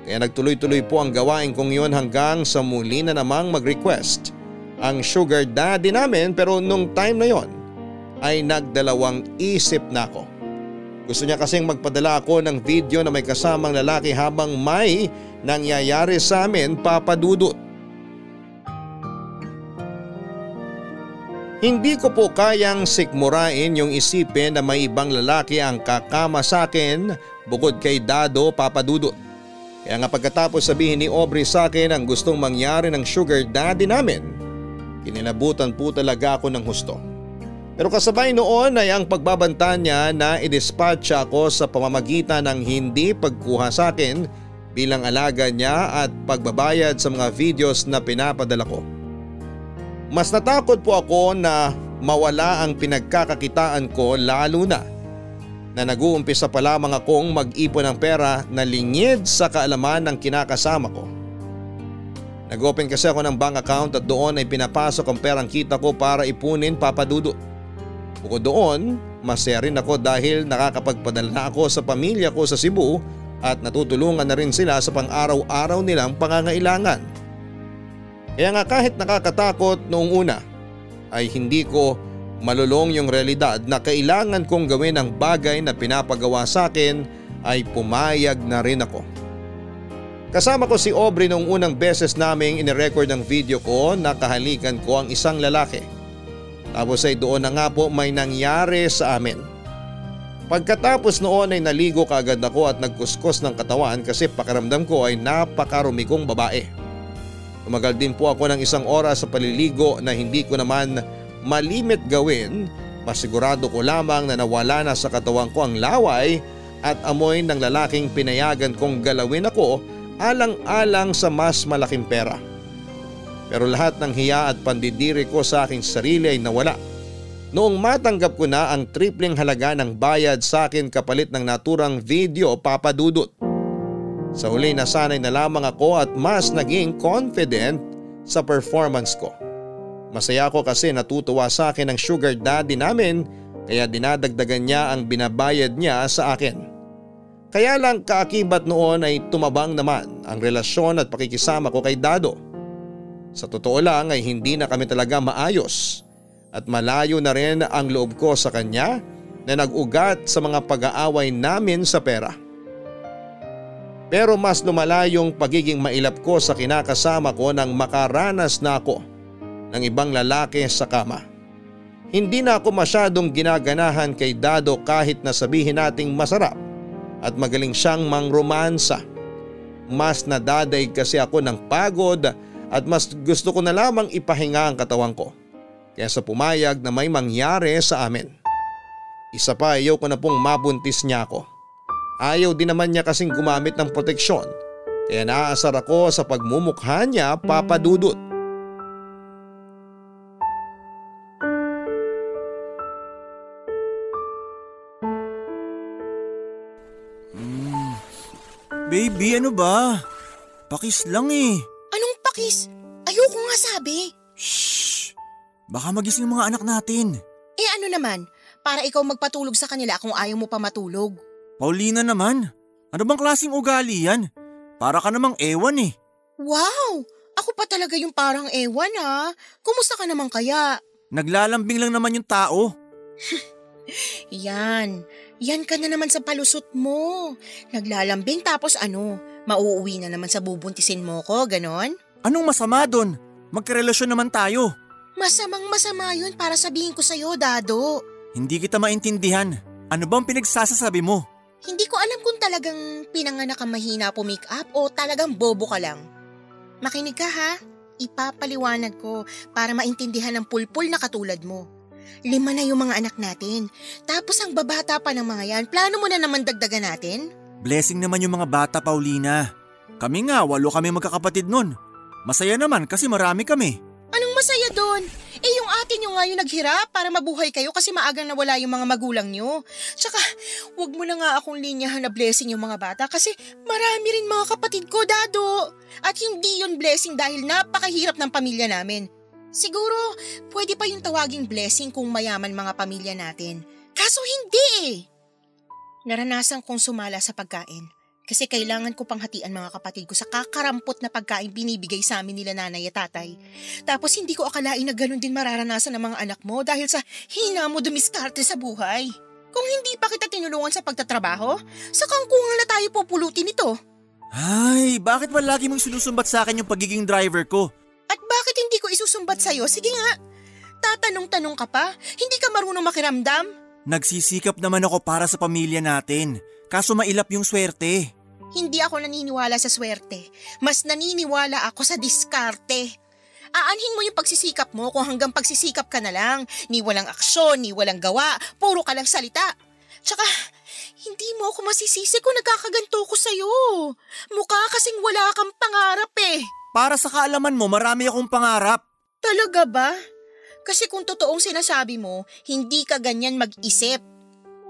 Kaya nagtuloy-tuloy po ang gawain kong yun hanggang sa muli na namang mag-request ang sugar daddy namin, pero nung time na yon ay nagdalawang isip na ako. Gusto niya kasing magpadala ako ng video na may kasamang lalaki habang may nangyayari sa amin, Papa Dudut. Hindi ko po kayang sikmurain yung isipin na may ibang lalaki ang kakama sa akin bukod kay Dado, Papa Dudut. Kaya nga pagkatapos sabihin ni Aubrey sa akin ang gustong mangyari ng sugar daddy namin, kinilabutan po talaga ako ng husto. Pero kasabay noon ay ang pagbabanta niya na i-dispatch ako sa pamamagitan ng hindi pagkuha sa akin bilang alaga niya at pagbabayad sa mga videos na pinapadala ko. Mas natakot po ako na mawala ang pinagkakakitaan ko lalo na nag-uumpisa pa lamang akong mag-ipon ng pera na lingid sa kaalaman ng kinakasama ko. Nag-open kasi ako ng bank account at doon ay pinapasok ang perang kita ko para ipunin, Papa Dudut. Bukod doon, masaya rin ako dahil nakakapagpadala na ako sa pamilya ko sa Cebu at natutulungan na rin sila sa pang-araw-araw nilang pangangailangan. Kaya nga kahit nakakatakot noong una, ay hindi ko malulong yung realidad na kailangan kong gawin ang bagay na pinapagawa sa akin ay pumayag na rin ako. Kasama ko si Aubrey noong unang beses naming inirecord ang video ko na kahalikan ko ang isang lalaki. Tapos ay doon na nga po may nangyari sa amin. Pagkatapos noon ay naligo kaagad ako at nagkuskus ng katawan kasi pakiramdam ko ay napakarumi kong babae. Tumagal din po ako ng 1 oras sa paliligo na hindi ko naman malimit gawin. Masigurado ko lamang na nawala na sa katawan ko ang laway at amoy ng lalaking pinayagan kong galawin ako alang-alang sa mas malaking pera. Pero lahat ng hiya at pandidiri ko sa aking sarili ay nawala noong matanggap ko na ang tripling halaga ng bayad sa akin kapalit ng naturang video, Papa Dudut. Sa huli nasanay na lamang ako at mas naging confident sa performance ko. Masaya ako kasi natutuwa sa akin ang sugar daddy namin kaya dinadagdagan niya ang binabayad niya sa akin. Kaya lang kaakibat noon ay tumabang naman ang relasyon at pakikisama ko kay Dado. Sa totoo lang ay hindi na kami talaga maayos at malayo na rin ang loob ko sa kanya na nag-ugat sa mga pag-aaway namin sa pera. Pero mas lumala yung pagiging mailap ko sa kinakasama ko nang makaranas na ako ng ibang lalaki sa kama. Hindi na ako masyadong ginaganahan kay Dado kahit na sabihin nating masarap at magaling siyang mangromansa. Mas nadadaig kasi ako ng pagod at mas gusto ko na lamang ipahinga ang katawan ko kaysa pumayag na may mangyari sa amin. Isa pa, ayaw ko na pong mabuntis niya ako. Ayaw din naman niya kasing gumamit ng proteksyon kaya naaasar ako sa pagmumukha niya, Papa Dudut. Baby, ano ba? Pakis lang eh. Anong pakis? Ayoko nga sabi. Shh! Baka magising ang mga anak natin. Eh ano naman, para ikaw magpatulog sa kanila kung ayaw mo pa matulog. Paulina naman, ano bang klaseng ugali yan? Para ka namang ewan eh. Wow! Ako pa talaga yung parang ewan ha. Kumusta ka naman kaya? Naglalambing lang naman yung tao. Yan ka na naman sa palusot mo. Naglalambing tapos ano, mauuwi na naman sa bubuntisin mo ko, ganon? Anong masama doon? Magkarelasyon naman tayo. Masama yun para sabihin ko sa'yo, Dado. Hindi kita maintindihan. Ano bang pinagsasasabi mo? Hindi ko alam kung talagang pinanganak kang mahina make up o talagang bobo ka lang. Makinig ka ha, ipapaliwanag ko para maintindihan ng pulpul na katulad mo. 5 na yung mga anak natin, tapos ang babata pa ng mga yan, plano mo na naman dagdagan natin? Blessing naman yung mga bata, Paulina. Kami nga, 8 kami magkakapatid nun. Masaya naman kasi marami kami. Anong masaya doon? Eh yung atin yung nga yung naghirap para mabuhay kayo kasi maagang nawala yung mga magulang nyo. Tsaka, wag mo na nga akong linyahan na blessing yung mga bata kasi marami rin mga kapatid ko, Dado. At hindi yun blessing dahil napakahirap ng pamilya namin. Siguro, pwede pa yung tawaging blessing kung mayaman mga pamilya natin. Kaso hindi eh. Naranasan kong sumala sa pagkain. Kasi kailangan ko pang hatian mga kapatid ko sa kakarampot na pagkain binibigay sa amin nila nanay at tatay. Tapos hindi ko akalain na ganun din mararanasan ng mga anak mo dahil sa hina mo dumiskarte sa buhay. Kung hindi pa kita tinulungan sa pagtatrabaho, sa kangkungan na tayo pupulutin ito. Ay, bakit ba lagi mong sinusumbat sa akin yung pagiging driver ko? At bakit hindi ko isusumbat sa'yo? Sige nga, tatanong-tanong ka pa? Hindi ka marunong makiramdam? Nagsisikap naman ako para sa pamilya natin. Kaso mailap yung swerte. Hindi ako naniniwala sa swerte. Mas naniniwala ako sa diskarte. Aanhin mo yung pagsisikap mo kung hanggang pagsisikap ka na lang. Ni walang aksyon, ni walang gawa, puro ka lang salita. Tsaka, hindi mo ako masisisi kung nagkakaganto ko sa'yo. Mukha kasing wala kang pangarap eh. Para sa kaalaman mo, marami akong pangarap. Talaga ba? Kasi kung totoong sinasabi mo, hindi ka ganyan mag-isip.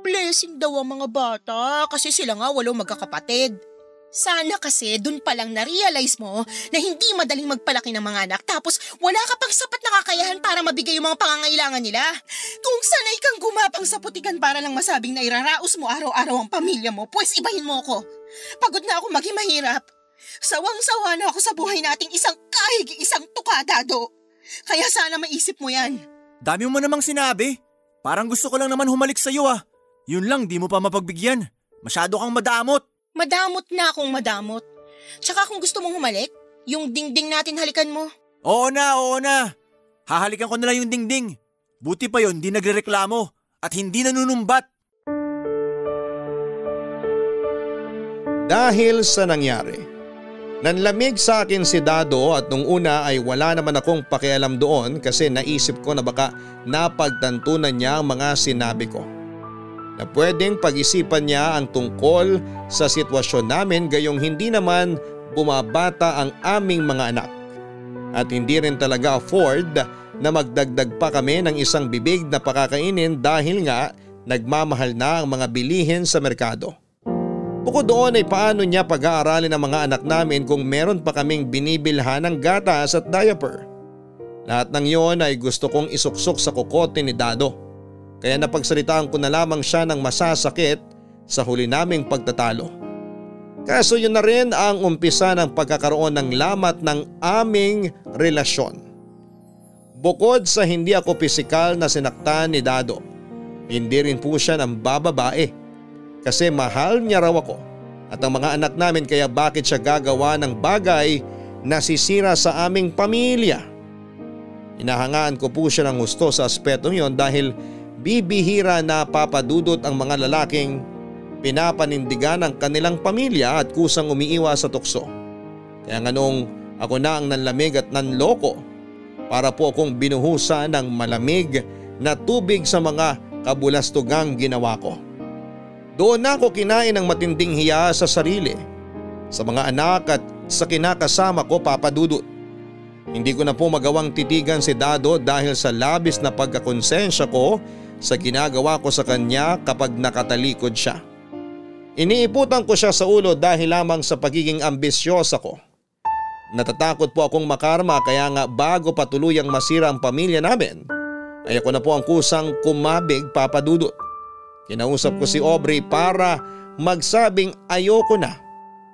Blessing daw ang mga bata kasi sila nga 8 magkakapatid. Sana kasi dun palang na-realize mo na hindi madaling magpalaki ng mga anak tapos wala ka pang sapat na kakayahan para mabigay yung mga pangangailangan nila. Kung sanay kang gumapang sa putikan para lang masabing na iraraos mo araw-araw ang pamilya mo, pues ibahin mo ko. Pagod na ako maging mahirap. Sawang-sawa na ako sa buhay nating isang kahig, isang tukadado. Kaya sana maisip mo yan. Dami mo namang sinabi. Parang gusto ko lang naman humalik sa'yo ah. Yun lang, di mo pa mapagbigyan. Masyado kang madamot. Madamot na akong madamot. Tsaka kung gusto mong humalik, yung dingding natin halikan mo. Oo na. Hahalikan ko na lang yung dingding. Buti pa yun, di nagrereklamo at hindi nanunumbat. Dahil sa nangyari, nanlamig sa akin si Dado at nung una ay wala naman akong pakialam doon kasi naisip ko na baka napagtantunan niya ang mga sinabi ko. Na pwedeng pag-isipan niya ang tungkol sa sitwasyon namin gayong hindi naman bumabata ang aming mga anak. At hindi rin talaga afford na magdagdag pa kami ng isang bibig na pakakainin dahil nga nagmamahal na ang mga bilihin sa merkado. Bukod doon ay paano niya pag-aaralin ang mga anak namin kung meron pa kaming binibilhan ng gatas at diaper. Lahat ng yon ay gusto kong isuksok sa kokote ni Dado. Kaya napagsalitaan ko na lamang siya ng masasakit sa huli naming pagtatalo. Kaso yun na rin ang umpisa ng pagkakaroon ng lamat ng aming relasyon. Bukod sa hindi ako pisikal na sinaktan ni Dado, hindi rin po siya ng bababae. Kasi mahal niya raw ako at ang mga anak namin, kaya bakit siya gagawa ng bagay na sisira sa aming pamilya? Hinahangaan ko po siya ng husto sa aspetong yon dahil bibihira na papadudot ang mga lalaking pinapanindigan ng kanilang pamilya at kusang umiiwas sa tukso. Kaya nga nung ako na ang nanlamig at nanloko, para po akong binuhusan ng malamig na tubig sa mga kabulastugang ginawa ko. Doon na ako kinain ng matinding hiya sa sarili, sa mga anak at sa kinakasama ko, Papa Dudut. Hindi ko na po magawang titigan si Dado dahil sa labis na pagkakonsensya ko sa ginagawa ko sa kanya kapag nakatalikod siya. Iniiputan ko siya sa ulo dahil lamang sa pagiging ambisyosa ko. Natatakot po akong makarma, kaya nga bago pa tuluyang masira ang pamilya namin ay ako na po ang kusang kumabig, Papa Dudut. Kinausap ko si Aubrey para magsabing ayoko na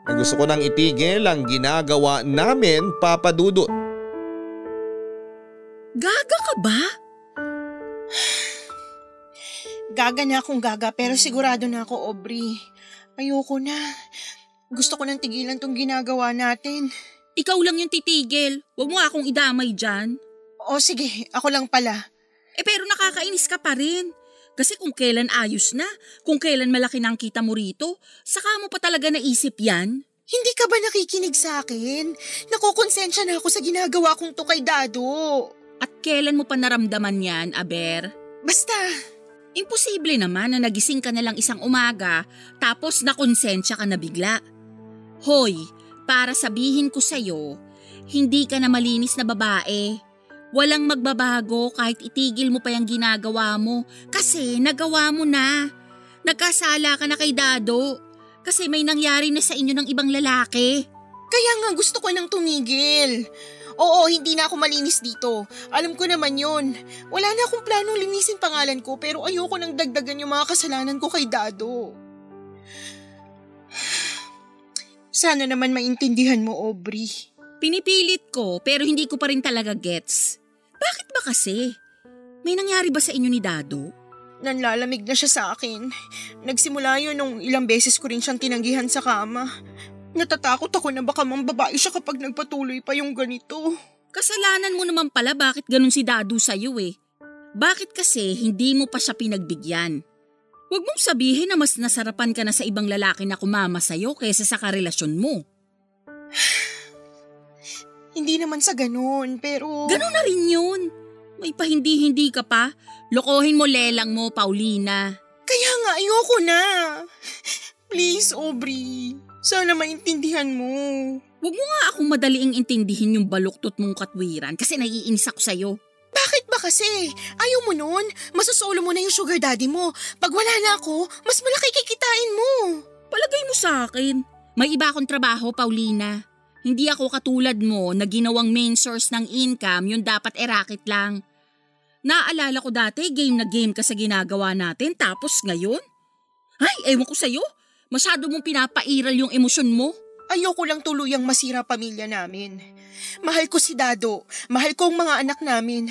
gusto ko nang itigil ang ginagawa namin, Papa Dudut. Gaga ka ba? Gaga na akong gaga pero sigurado na ako, Aubrey. Ayoko na. Gusto ko nang tigilan tong ginagawa natin. Ikaw lang yung titigil. Huwag mo akong idamay dyan. O sige, ako lang pala. Pero nakakainis ka pa rin. Kasi kung kailan ayos na, kung kailan malaki na ang kita mo rito, saka mo pa talaga naisip yan? Hindi ka ba nakikinig sa akin? Nakukonsensya na ako sa ginagawa kong to kay Dado. At kailan mo pa naramdaman yan, Aber? Basta. Imposible naman na nagising ka na lang isang umaga tapos nakonsensya ka na bigla. Hoy, para sabihin ko sa'yo, hindi ka na malinis na babae. Walang magbabago kahit itigil mo pa yung ginagawa mo kasi nagawa mo na. Nagkasala ka na kay Dado kasi may nangyari na sa inyo ng ibang lalaki. Kaya nga gusto ko nang tumigil. Oo, hindi na ako malinis dito. Alam ko naman yun. Wala na akong planong linisin pangalan ko pero ayoko nang dagdagan yung mga kasalanan ko kay Dado. Sana naman maintindihan mo, Aubrey. Pinipilit ko pero hindi ko pa rin talaga gets. Bakit ba kasi? May nangyari ba sa inyo ni Dado? Nanlalamig na siya sa akin. Nagsimula yun nung ilang beses ko rin siyang tinanggihan sa kama. Natatakot ako na baka mambabae siya kapag nagpatuloy pa yung ganito. Kasalanan mo naman pala bakit ganun si Dado sa'yo eh. Bakit kasi hindi mo pa siya pinagbigyan? Huwag mong sabihin na mas nasarapan ka na sa ibang lalaki na kumama sa'yo kaysa sa karelasyon mo. Hindi naman sa ganun, pero... Ganun na rin yun. May pahindi-hindi ka pa. Lokohin mo lelang mo, Paulina. Kaya nga ayoko na. Please, Aubrey. Sana maintindihan mo. Huwag mo nga akong madaliing intindihin yung baluktot mong katwiran kasi naiinis ako sa'yo. Bakit ba kasi? Ayaw mo nun? Masusolo mo na yung sugar daddy mo. Pag wala na ako, mas malaki kikitain mo. Palagay mo sa akin. May iba akong trabaho, Paulina. Hindi ako katulad mo na ginawang main source ng income yung dapat racket lang. Naalala ko dati game na game ka sa ginagawa natin tapos ngayon? Ay, ewan ko sa'yo. Masyado mong pinapairal yung emosyon mo. Ayoko lang tuluyang masira pamilya namin. Mahal ko si Dado. Mahal ko ang mga anak namin.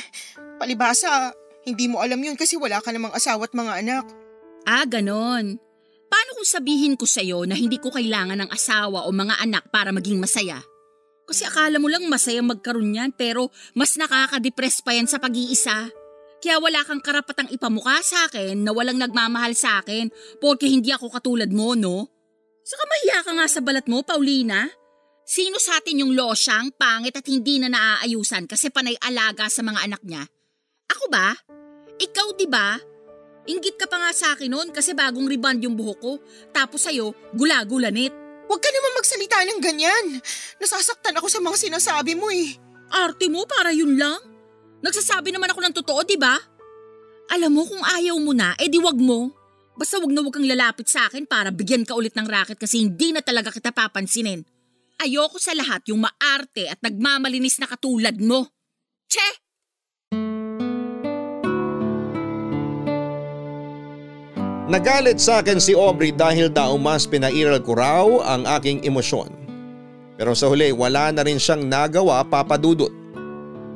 Palibasa, hindi mo alam yun kasi wala ka namang asawa at mga anak. Ah, ganon. Paano kung sabihin ko sa'yo na hindi ko kailangan ng asawa o mga anak para maging masaya? Kasi akala mo lang masaya magkaroon yan pero mas nakaka-depress pa yan sa pag-iisa. Kaya wala kang karapatang ipamukha sa akin na walang nagmamahal sa akin porque hindi ako katulad mo, no? Saka mahiya ka nga sa balat mo, Paulina. Sino sa atin yung losyang, pangit at hindi na naaayusan kasi panay alaga sa mga anak niya? Ako ba? Ikaw di ba? Inggit ka pa nga sa akin noon kasi bagong rebond yung buhok ko. Tapos sa'yo, gula-gulanit. Huwag ka naman magsalita ng ganyan. Nasasaktan ako sa mga sinasabi mo eh. Arte mo para yun lang? Nagsasabi naman ako ng totoo, di ba? Alam mo kung ayaw mo na, di wag mo. Basta wag na wag kang lalapit sa akin para bigyan ka ulit ng racket kasi hindi na talaga kita papansinin. Ayoko sa lahat yung maarte at nagmamalinis na katulad mo. Che! Nagalit sa akin si Aubrey dahil daw mas pinairal ko raw ang aking emosyon. Pero sa huli wala na rin siyang nagawa, Papa Dudut.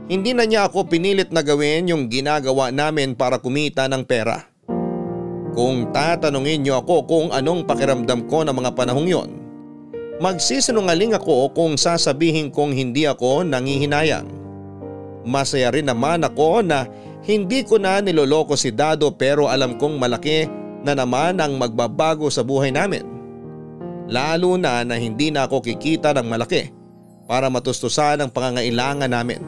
Hindi na niya ako pinilit na gawin yung ginagawa namin para kumita ng pera. Kung tatanungin niyo ako kung anong pakiramdam ko ng mga panahong yon, Magsisinungaling ako kung sasabihin kong hindi ako nangihinayang. Masaya rin naman ako na hindi ko na niloloko si Dado pero alam kong malaki na naman ang magbabago sa buhay namin. Lalo na hindi na ako kikita ng malaki para matustusan ang pangangailangan namin.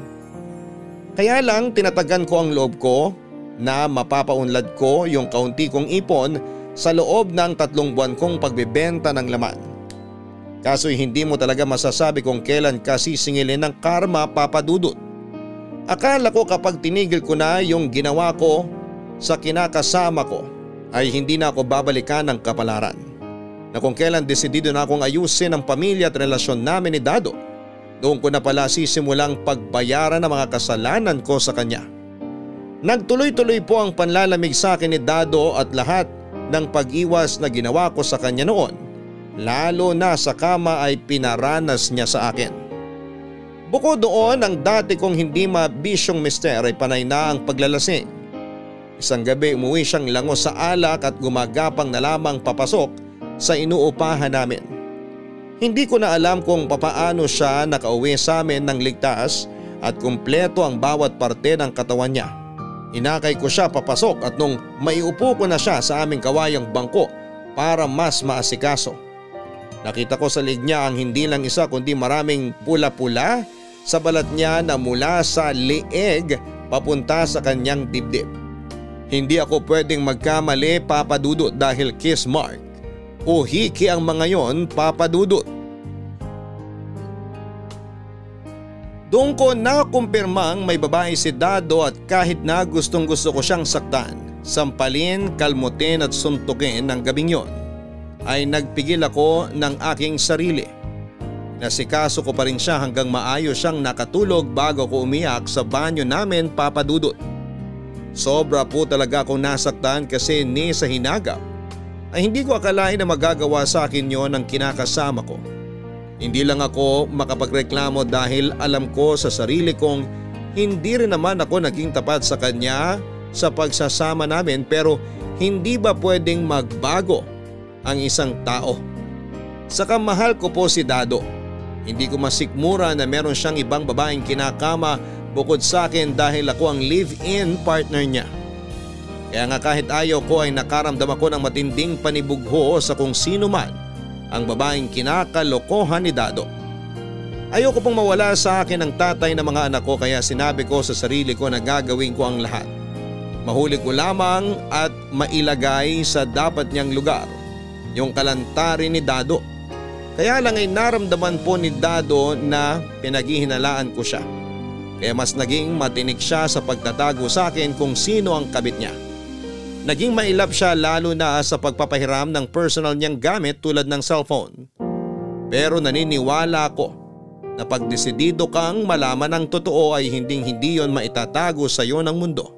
Kaya lang tinatagan ko ang loob ko na mapapaunlad ko yung kaunti kong ipon sa loob ng 3 buwan kong pagbebenta ng laman. Kaso'y hindi mo talaga masasabi kung kailan ka sisingilin ng karma, Papa Dudut. Akala ko kapag tinigil ko na yung ginawa ko sa kinakasama ko ay hindi na ako babalikan ng kapalaran. Na kung kailan desidido na akong ayusin ang pamilya at relasyon namin ni Dado, doon ko na pala sisimulang pagbayaran ng mga kasalanan ko sa kanya. Nagtuloy-tuloy po ang panlalamig sa akin ni Dado at lahat ng pag-iwas na ginawa ko sa kanya noon, lalo na sa kama ay pinaranas niya sa akin. Bukod doon, ang dati kong hindi mabisyong mister ay panay na ang paglalasing. Isang gabi umuwi siyang langos sa alak at gumagapang na lamang papasok sa inuupahan namin. Hindi ko na alam kung papaano siya nakauwi sa amin ng ligtas at kumpleto ang bawat parte ng katawan niya. Inakay ko siya papasok at nung maiupo ko na siya sa aming kawayang bangko para mas maasikaso. Nakita ko sa liig niya ang hindi lang isa kundi maraming pula-pula sa balat niya na mula sa leeg papunta sa kanyang dibdib. Hindi ako pwedeng magkamali, Papa Dudut, dahil kiss mark o hiki ang mga yon, Papa Dudut. Doon ko nakumpirmang may babae si Dado at kahit na gustong gusto ko siyang saktan, sampalin, kalmutin at suntukin ng gabing yon, ay nagpigil ako ng aking sarili. Nasikaso ko pa rin siya hanggang maayos siyang nakatulog bago ko umiyak sa banyo namin, Papa Dudut. Sobra po talaga akong nasaktan kasi ni sa hinagap ay hindi ko akalain na magagawa sa akin yon ng kinakasama ko. Hindi lang ako makapagreklamo dahil alam ko sa sarili kong hindi rin naman ako naging tapat sa kanya sa pagsasama namin, pero hindi ba pwedeng magbago ang isang tao? Saka mahal ko po si Dado. Hindi ko masikmura na meron siyang ibang babaeng kinakama bukod sa akin dahil ako ang live-in partner niya. Kaya nga kahit ayaw ko ay nakaramdam ako ng matinding panibugho sa kung sino man ang babaeng kinakalokohan ni Dado. Ayoko pong mawala sa akin ang tatay ng mga anak ko kaya sinabi ko sa sarili ko na gagawin ko ang lahat. Mahuli ko lamang at mailagay sa dapat niyang lugar yung kalantarin ni Dado. Kaya lang ay naramdaman po ni Dado na pinaghihinalaan ko siya. Kaya mas naging matinik siya sa pagtatago sa akin kung sino ang kabit niya. Naging mailap siya lalo na sa pagpapahiram ng personal niyang gamit tulad ng cellphone. Pero naniniwala ako na pag desidido kang malaman ang totoo ay hindi yon maitatago sa iyo ng mundo.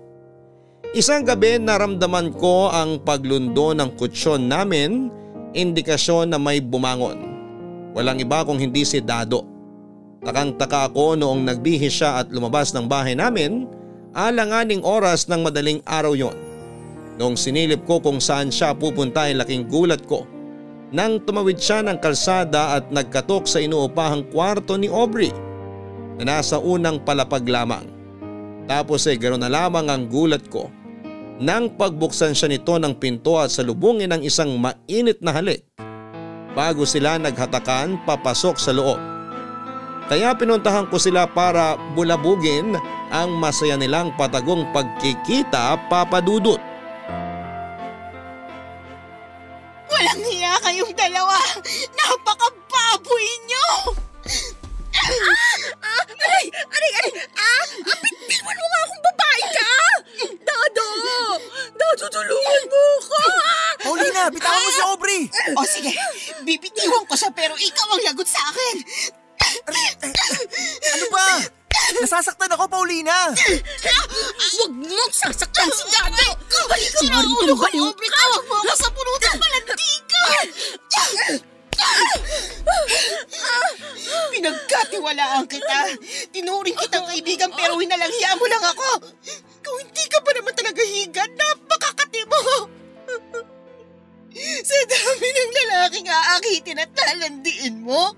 Isang gabi naramdaman ko ang paglundo ng kutsyon namin, indikasyon na may bumangon. Walang iba kung hindi si Dado. Takang-taka ako noong nagbihis siya at lumabas ng bahay namin, alanganing oras ng madaling araw yon. Noong sinilip ko kung saan siya pupunta ay laking gulat ko nang tumawid siya ng kalsada at nagkatok sa inuupahang kwarto ni Aubrey na nasa unang palapag lamang. Tapos ay ganoon na lamang ang gulat ko nang pagbuksan siya nito ng pinto at salubungin ng isang mainit na halik bago sila naghatakan papasok sa loob. Kaya pinuntahan ko sila para bulabugin ang masaya nilang patagong pagkikita, Papa Dudut. Walang hiya kayong dalawa! Napakababoy niyo! Pilwan mo nga akong babae ka! Dado! Dado, tulungan mo ko! Paulina, bitawan mo si Aubrey! O sige, bibitiwan ko siya pero ikaw ang lagot sa akin! Ano ba? Nasasaktan ako, Paulina! Huwag mong sasaktan si Dado! Halika na ulo ko, Aubrey! Tawag mo ako sa pulutang palantika! Pinagkatiwalaan kita. Tinuring kitang kaibigan pero winalanghiya mo lang ako. Kung hindi ka pa naman talaga higad, napakakati mo. Sa dami ng lalaking aakitin at lalandiin mo,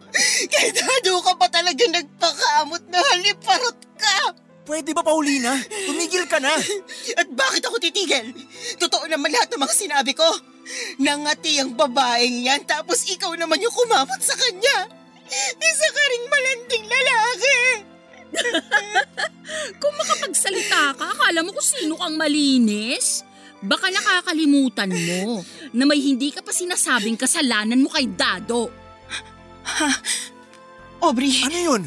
kay Dado ka pa talaga nagpakamot na haliparot ka. Pwede ba, Paulina? Tumigil ka na. At bakit ako titigil? Totoo naman lahat ng mga sinabi ko. Nangati ang babaeng yan tapos ikaw naman yung kumamot sa kanya. Isa ka ring malanding lalaki. Kung makapagsalita ka, akala mo kung sino kang malinis? Baka nakakalimutan mo na may hindi ka pa sinasabing kasalanan mo kay Dado. Aubrey. Ano yun?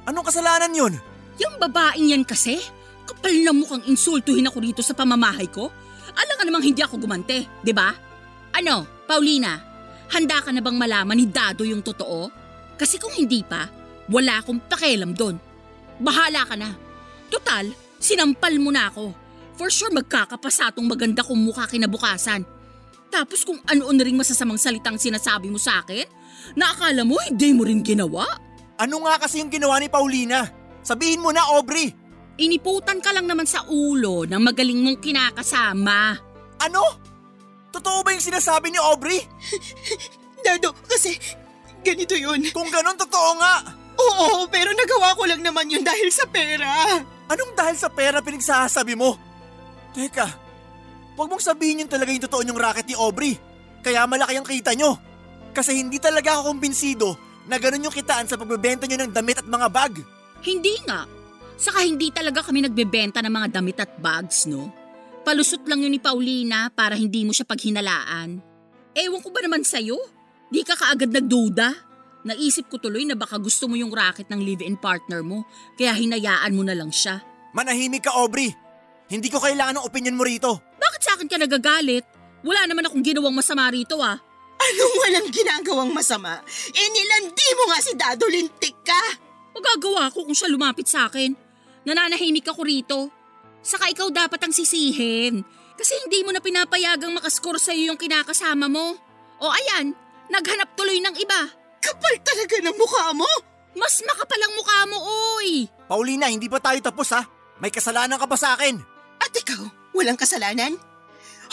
Anong kasalanan yun? Yung babaeng yan kasi, kapal na mukhang insultuhin ako rito sa pamamahay ko. Alam ka namang hindi ako gumante, di ba? Ano, Paulina, handa ka na bang malaman ni Dado yung totoo? Kasi kung hindi pa, wala akong pakialam doon. Bahala ka na. Total, sinampal mo na ako. For sure magkakapasatong maganda kong mukha kinabukasan. Tapos kung ano-ano ring masasamang salitang sinasabi mo sa akin, na akala mo hindi mo rin ginawa. Ano nga kasi yung ginawa ni Paulina? Sabihin mo na, Aubrey! Iniputan ka lang naman sa ulo ng magaling mong kinakasama. Ano? Totoo ba yung sinasabi ni Aubrey? Dado, kasi ganito yun. Kung ganon, totoo nga! Oo, pero nagawa ko lang naman yun dahil sa pera. Anong dahil sa pera pinagsasabi mo? Teka, huwag mong sabihin yun talaga yung totoo niyong racket ni Aubrey. Kaya malaki ang kita nyo. Kasi hindi talaga ako kumbinsido na ganon yung kitaan sa pagbebenta nyo ng damit at mga bag. Hindi nga. Saka hindi talaga kami nagbebenta ng mga damit at bags, no? Palusot lang yun ni Paulina para hindi mo siya paghinalaan. Ewan ko ba naman sa'yo? Di ka kaagad nagduda? Naisip ko tuloy na baka gusto mo yung racket ng live-in partner mo, kaya hinayaan mo na lang siya. Manahimik ka, Aubrey. Hindi ko kailangan ng opinion mo rito. Bakit sa akin ka nagagalit? Wala naman akong ginawang masama rito ah. Anong walang ginagawang masama? Nilandi mo nga si Dado, lintik ka! Magagawa ko kung siya lumapit sa akin. Nananahimik ako rito. Saka ikaw dapat ang sisihin. Kasi hindi mo na pinapayagang makaskor sa'yo yung kinakasama mo. O ayan, naghanap tuloy ng iba. Kapal talaga ng mukha mo! Mas makapal ang mukha mo, oy! Paulina, hindi pa tayo tapos ha. May kasalanan ka pa sa akin. At ikaw, walang kasalanan?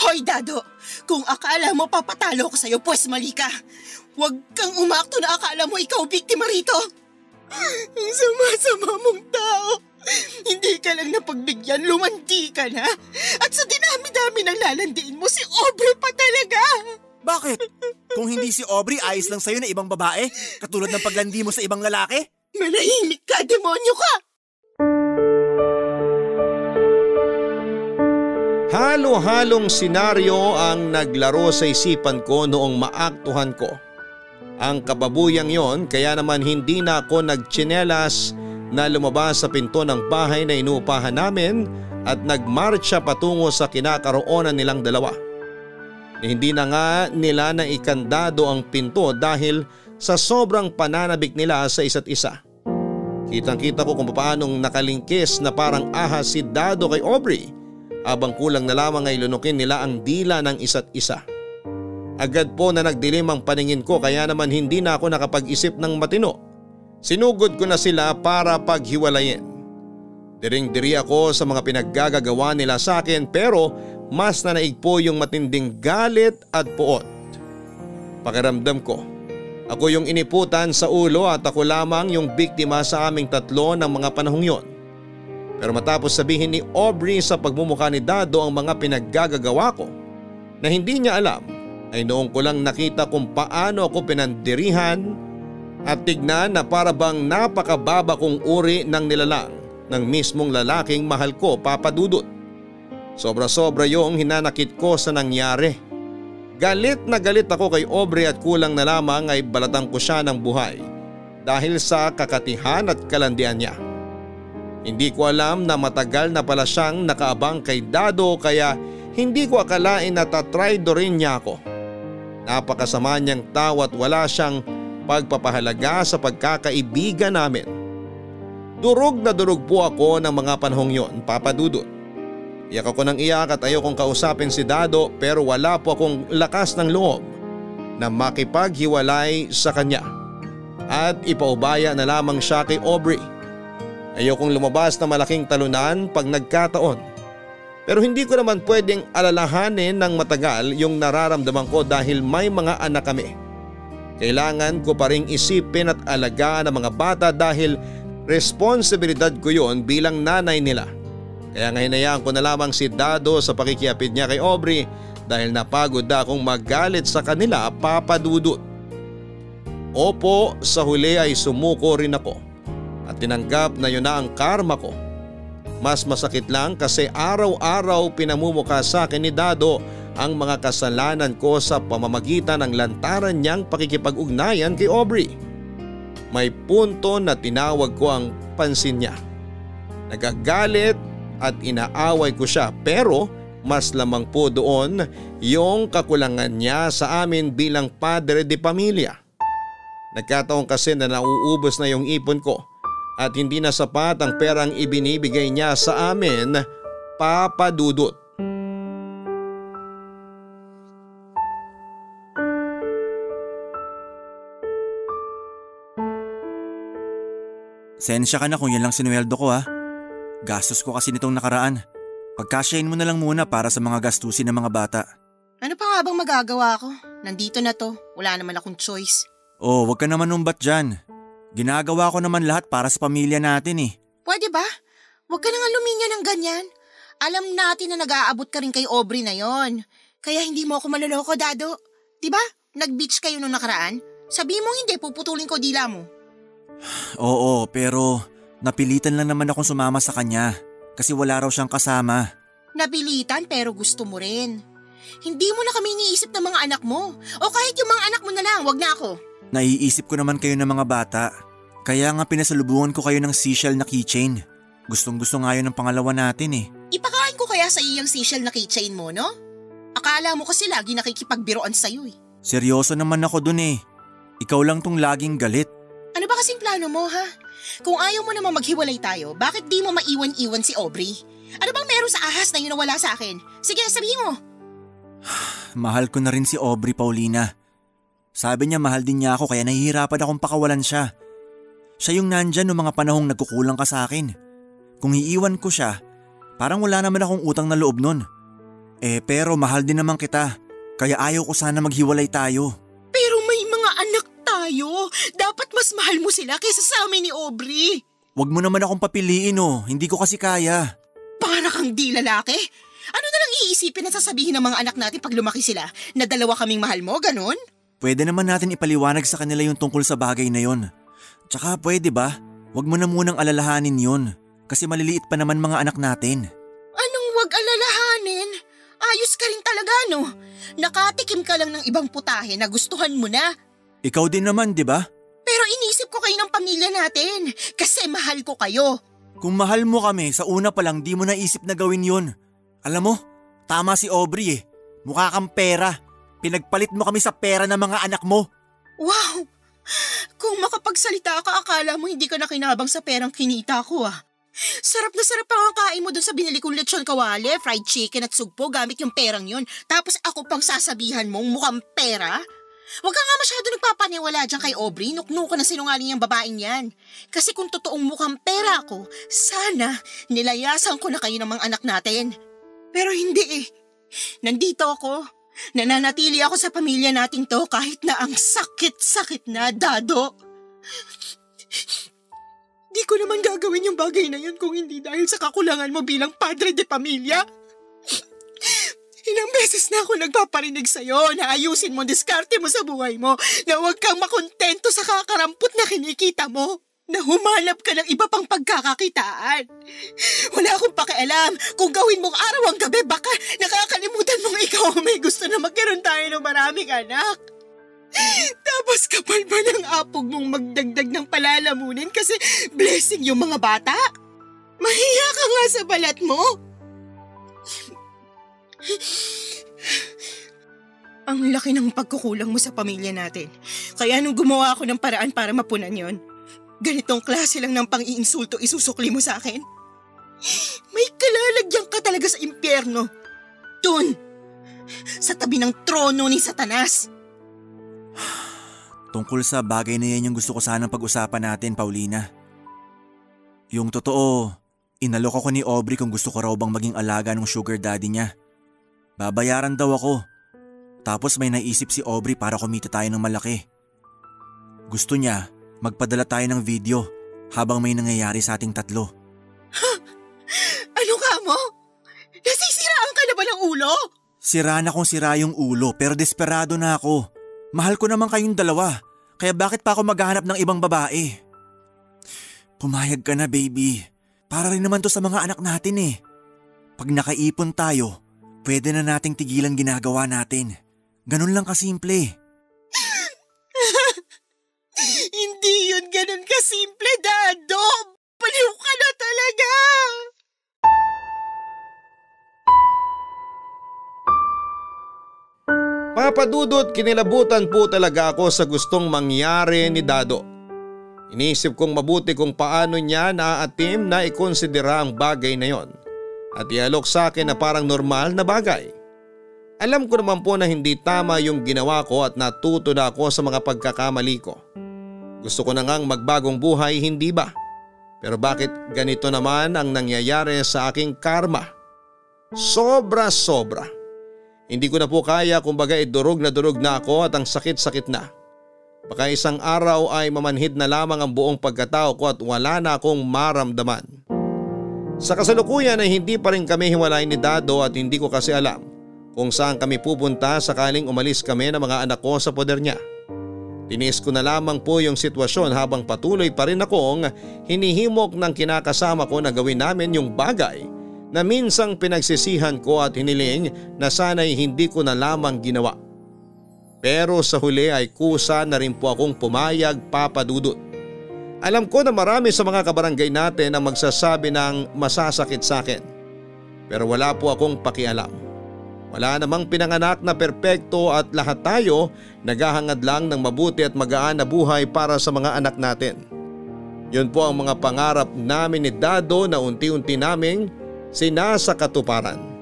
Hoy Dado, kung akala mo papatalo ko sa'yo, pues mali ka. Huwag kang umakto na akala mo ikaw biktima rito. Ang sama-sama mong tao. Hindi ka lang napagbigyan, lumandi ka na. At sa dinami-dami ng lalandiin mo, si Aubrey pa talaga. Bakit? Kung hindi si Aubrey, ayos lang sa'yo na ibang babae? Katulad ng paglandi mo sa ibang lalaki? Manahimik ka, demonyo ka! Halo-halong senaryo ang naglaro sa isipan ko noong maaktuhan ko. Ang kababuyang yon, kaya naman hindi na ako nagtsinelas na lumabas sa pinto ng bahay na inuupahan namin at nagmarcha patungo sa kinakaroonan nilang dalawa. Hindi na nga nila naikandado ang pinto dahil sa sobrang pananabik nila sa isa't isa. Kitang-kita ko kung paanong nakalingkis na parang ahas si Dado kay Aubrey habang kulang na lamang ay lunukin nila ang dila ng isa't isa. Agad po na nagdilim ang paningin ko kaya naman hindi na ako nakapag-isip ng matino. Sinugod ko na sila para paghiwalayin. Diring-diri ako sa mga pinaggagawa nila sa akin pero mas nanaig po yung matinding galit at puot. Pakiramdam ko, ako yung iniputan sa ulo at ako lamang yung biktima sa aming tatlo ng mga panahong yon. Pero matapos sabihin ni Aubrey sa pagmumukha ni Dado ang mga pinaggagawa ko na hindi niya alam, ay noong ko lang nakita kung paano ako pinandirihan at tignan na para bang napakababa kong uri ng nilalang ng mismong lalaking mahal ko, Papa Dudut. Sobra-sobra yung hinanakit ko sa nangyari. Galit na galit ako kay Aubrey at kulang na lamang ay balatan ko siya ng buhay dahil sa kakatihan at kalandian niya. Hindi ko alam na matagal na pala siyang nakaabang kay Dado kaya hindi ko akalain na tatraydorin niya ako. Napakasama niyang tao at wala siyang pagpapahalaga sa pagkakaibigan namin. Durog na durog po ako ng mga panahong yon, Papa Dudut. Iyak ako ng iyak at ayokong kausapin si Dado pero wala po akong lakas ng loob na makipaghiwalay sa kanya at ipaubaya na lamang siya kay Aubrey. Ayokong lumabas na malaking talunan pag nagkataon. Pero hindi ko naman pwedeng alalahanin ng matagal yung nararamdaman ko dahil may mga anak kami. Kailangan ko pa ring isipin at alagaan ang mga bata dahil responsibilidad ko yon bilang nanay nila. Kaya hinayaan ko na lamang si Dado sa pakikiapid niya kay Aubrey dahil napagod na akong magalit sa kanila, Papa Dudut. Opo, sa huli ay sumuko rin ako at tinanggap na yun na ang karma ko. Mas masakit lang kasi araw-araw pinamumukha sa akin ni Dado ang mga kasalanan ko sa pamamagitan ng lantaran niyang pakikipag-ugnayan kay Aubrey. May punto na tinawag ko ang pansin niya. Nagagalit at inaaway ko siya pero mas lamang po doon yung kakulangan niya sa amin bilang padre de pamilya. Nagkataon kasi na nauubos na yung ipon ko at hindi na sapat ang perang ibinibigay niya sa amin, Papa Dudut. Sensya ka na kung yan lang sinuweldo ko ha. Gastos ko kasi nitong nakaraan. Pagkasyahin mo na lang muna para sa mga gastusin ng mga bata. Ano pa nga bang magagawa ko? Nandito na to, wala naman akong choice. Oh, wag ka naman umbat dyan. Ginagawa ko naman lahat para sa pamilya natin eh. Pwede ba? Huwag ka nang luminya ng ganyan. Alam natin na nag-aabot ka rin kay Aubrey na yon. Kaya hindi mo ako maloloko, Dado. Diba? Nag-beach kayo nung nakaraan? Sabi mo hindi, puputulin ko dila mo. Oo, pero napilitan lang naman akong sumama sa kanya kasi wala raw siyang kasama. Napilitan pero gusto mo rin. Hindi mo na kami iniisip ng mga anak mo. O kahit yung mga anak mo na lang, wag na ako. Naiisip ko naman kayo ng mga bata. Kaya nga pinasalubungan ko kayo ng seashell na keychain. Gustong gusto nga yun ng pangalawa natin eh. Ipakain ko kaya sa iyang seashell na keychain mo, no? Akala mo kasi lagi nakikipagbiroan sa'yo eh. Seryoso naman ako dun eh. Ikaw lang tong laging galit. Ano ba kasing plano mo ha? Kung ayaw mo naman maghiwalay tayo, bakit di mo maiwan-iwan si Aubrey? Ano bang meron sa ahas na yun na wala sa akin? Sige, sabihin mo. Mahal ko na rin si Aubrey, Paulina. Sabi niya mahal din niya ako kaya nahihirapan akong pakawalan siya. Siya yung nandyan noong mga panahong nagkukulang ka sa akin. Kung iiwan ko siya, parang wala naman akong utang na loob nun. Pero mahal din naman kita, kaya ayaw ko sana maghiwalay tayo. Pero may mga anak tayo. Dapat mas mahal mo sila kaysa sa amin ni Aubrey. Wag mo naman akong papiliin hindi ko kasi kaya. Para kang di lalaki? Ano na lang iisipin at sasabihin ng mga anak natin pag lumaki sila na dalawa kaming mahal mo, ganun? Pwede naman natin ipaliwanag sa kanila yung tungkol sa bagay na yon. Tsaka pwede ba, wag mo na munang alalahanin yon kasi maliliit pa naman mga anak natin. Anong wag alalahanin? Ayos ka rin talaga no? Nakatikim ka lang ng ibang putahe na gustuhan mo na. Ikaw din naman, di ba? Pero inisip ko kayo ng pamilya natin kasi mahal ko kayo. Kung mahal mo kami, sa una pa lang di mo naisip na gawin yon. Alam mo, tama si Aubrey eh. Mukha kang pera. Pinagpalit mo kami sa pera ng mga anak mo. Wow! Kung makapagsalita ka, akala mo hindi ka nakinabang sa perang kinita ko ah. Sarap na sarap ang kain mo dun sa binili kong lechon kawali, fried chicken at sugpo gamit yung perang yun. Tapos ako pang sasabihan mong mukhang pera? Huwag ka nga masyado nagpapaniwala dyan kay Aubrey, nuknuko na sinungaling yung babaeng yan. Kasi kung totoong mukhang pera ako, sana nilayasan ko na kayo ng mga anak natin. Pero hindi eh. Nandito ako. Nananatili ako sa pamilya nating to kahit na ang sakit-sakit na, Dado. Di ko naman gagawin yung bagay na yun kung hindi dahil sa kakulangan mo bilang padre de pamilya. Ilang beses na ako nagpaparinig sa'yo na ayusin mo, diskarte mo sa buhay mo, na huwag kang makontento sa kakarampot na kinikita mo, na humanap ka ng iba pang pagkakakitaan. Wala akong pakialam kung gawin mong araw ang gabi, baka nakakalimutan mong ikaw may gusto na magkaroon tayo ng maraming anak. Tapos kapal ba ng apog mong magdagdag ng palalamunin kasi blessing yung mga bata? Mahiya ka nga sa balat mo. Ang laki ng pagkukulang mo sa pamilya natin. Kaya nung gumawa ako ng paraan para mapunan yon, ganitong klase lang ng pang-iinsulto isusukli mo sa akin? May kalalagyan ka talaga sa impyerno. Dun! Sa tabi ng trono ni Satanas. Tungkol sa bagay na yan yung gusto ko sanang pag-usapan natin, Paulina. Yung totoo, Inalok ako ni Aubrey kung gusto ko raw bang maging alaga ng sugar daddy niya. Babayaran daw ako. Tapos may naisip si Aubrey para kumita tayo ng malaki. Gusto niya magpadala tayo ng video habang may nangyayari sa ating tatlo. Ano ka mo? Nasisiraan ka na ba ng ulo? Sira na kung sira yung ulo pero desperado na ako. Mahal ko naman kayong dalawa, kaya bakit pa ako maghahanap ng ibang babae? Pumayag ka na baby, para rin naman to sa mga anak natin eh. Pag nakaipon tayo, pwede na nating tigilan ginagawa natin. Ganun lang kasimple. Hindi yun ganun kasimple, Dado. Baliw ka na talaga. Papa Dudut, kinilabutan po talaga ako sa gustong mangyari ni Dado. Inisip kong mabuti kung paano niya naaatim na ikonsidera ang bagay na yon at ialok sa akin na parang normal na bagay. Alam ko naman po na hindi tama yung ginawa ko at natuto na ako sa mga pagkakamali ko. Gusto ko na ngang magbagong buhay, hindi ba? Pero bakit ganito naman ang nangyayari sa aking karma? Sobra-sobra. Hindi ko na po kaya, kumbaga durog na ako at ang sakit-sakit na. Baka isang araw ay mamanhid na lamang ang buong pagkatao ko at wala na akong maramdaman. Sa kasalukuyan ay hindi pa rin kami hiwalay ni Dado at hindi ko kasi alam kung saan kami pupunta sakaling umalis kami ng mga anak ko sa poder niya. Tiniis ko na lamang po yung sitwasyon habang patuloy pa rin akong hinihimok ng kinakasama ko na gawin namin yung bagay na minsang pinagsisihan ko at hiniling na sana'y hindi ko na lamang ginawa. Pero sa huli ay kusa na rin po akong pumayag, Papa Dudut. Alam ko na marami sa mga kabarangay natin ang magsasabi ng masasakit sa akin. Pero wala po akong pakialam. Wala namang pinanganak na perpekto at lahat tayo naghahangad lang ng mabuti at magaan na buhay para sa mga anak natin. Yun po ang mga pangarap namin ni Dado na unti-unti naming sinasakatuparan.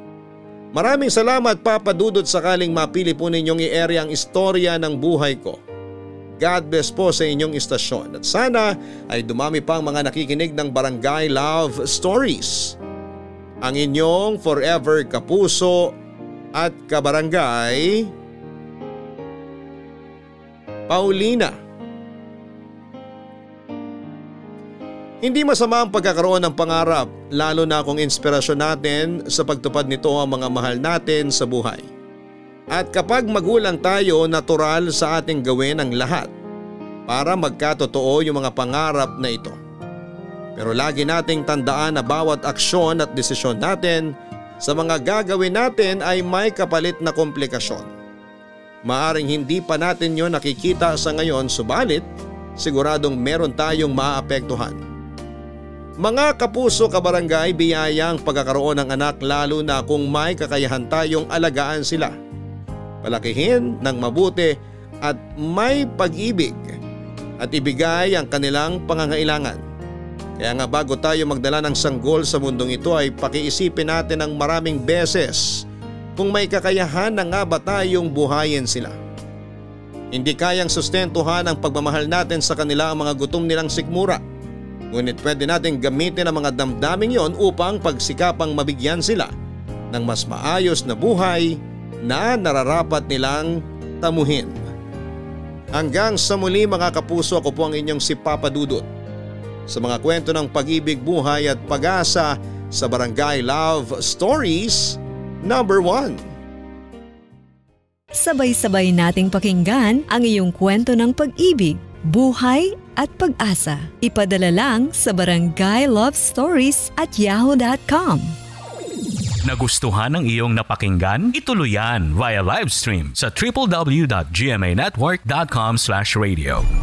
Maraming salamat, Papa Dudut, sakaling mapili po ninyong i-area ang istorya ng buhay ko. God bless po sa inyong istasyon at sana ay dumami pang mga nakikinig ng Barangay Love Stories. Ang inyong forever kapuso at kabarangay, Paulina. Hindi masama ang pagkakaroon ng pangarap, lalo na kung inspirasyon natin sa pagtupad nito ang mga mahal natin sa buhay. At kapag magulang tayo, natural sa ating gawin ang lahat para magkatotoo yung mga pangarap na ito. Pero lagi nating tandaan na bawat aksyon at desisyon natin sa mga gagawin natin ay may kapalit na komplikasyon. Maaring hindi pa natin yon nakikita sa ngayon, subalit siguradong meron tayong maaapektuhan. Mga kapuso, kabarangay, biyaya ang pagkakaroon ng anak lalo na kung may kakayahan tayong alagaan sila, palakihin ng mabuti at may pag-ibig at ibigay ang kanilang pangangailangan. Kaya nga bago tayo magdala ng sanggol sa mundong ito ay pakiisipin natin ng maraming beses kung may kakayahan na nga ba tayong buhayin sila. Hindi kayang sustentuhan ang pagmamahal natin sa kanila ang mga gutom nilang sikmura. Ngunit pwede natin gamitin ang mga damdaming yon upang pagsikapang mabigyan sila ng mas maayos na buhay na nararapat nilang tamuhin. Hanggang sa muli mga kapuso, ako po ang inyong si Papa Dudut sa mga kwento ng pag-ibig, buhay at pag-asa sa Barangay Love Stories number 1. Sabay-sabay nating pakinggan ang iyong kwento ng pag-ibig, buhay at pag-asa. Ipadala lang sa barangaylovestories@yahoo.com. Nagustuhan ng iyong napakinggan? Ituloy yan via live stream sa www.gmanetwork.com/radio.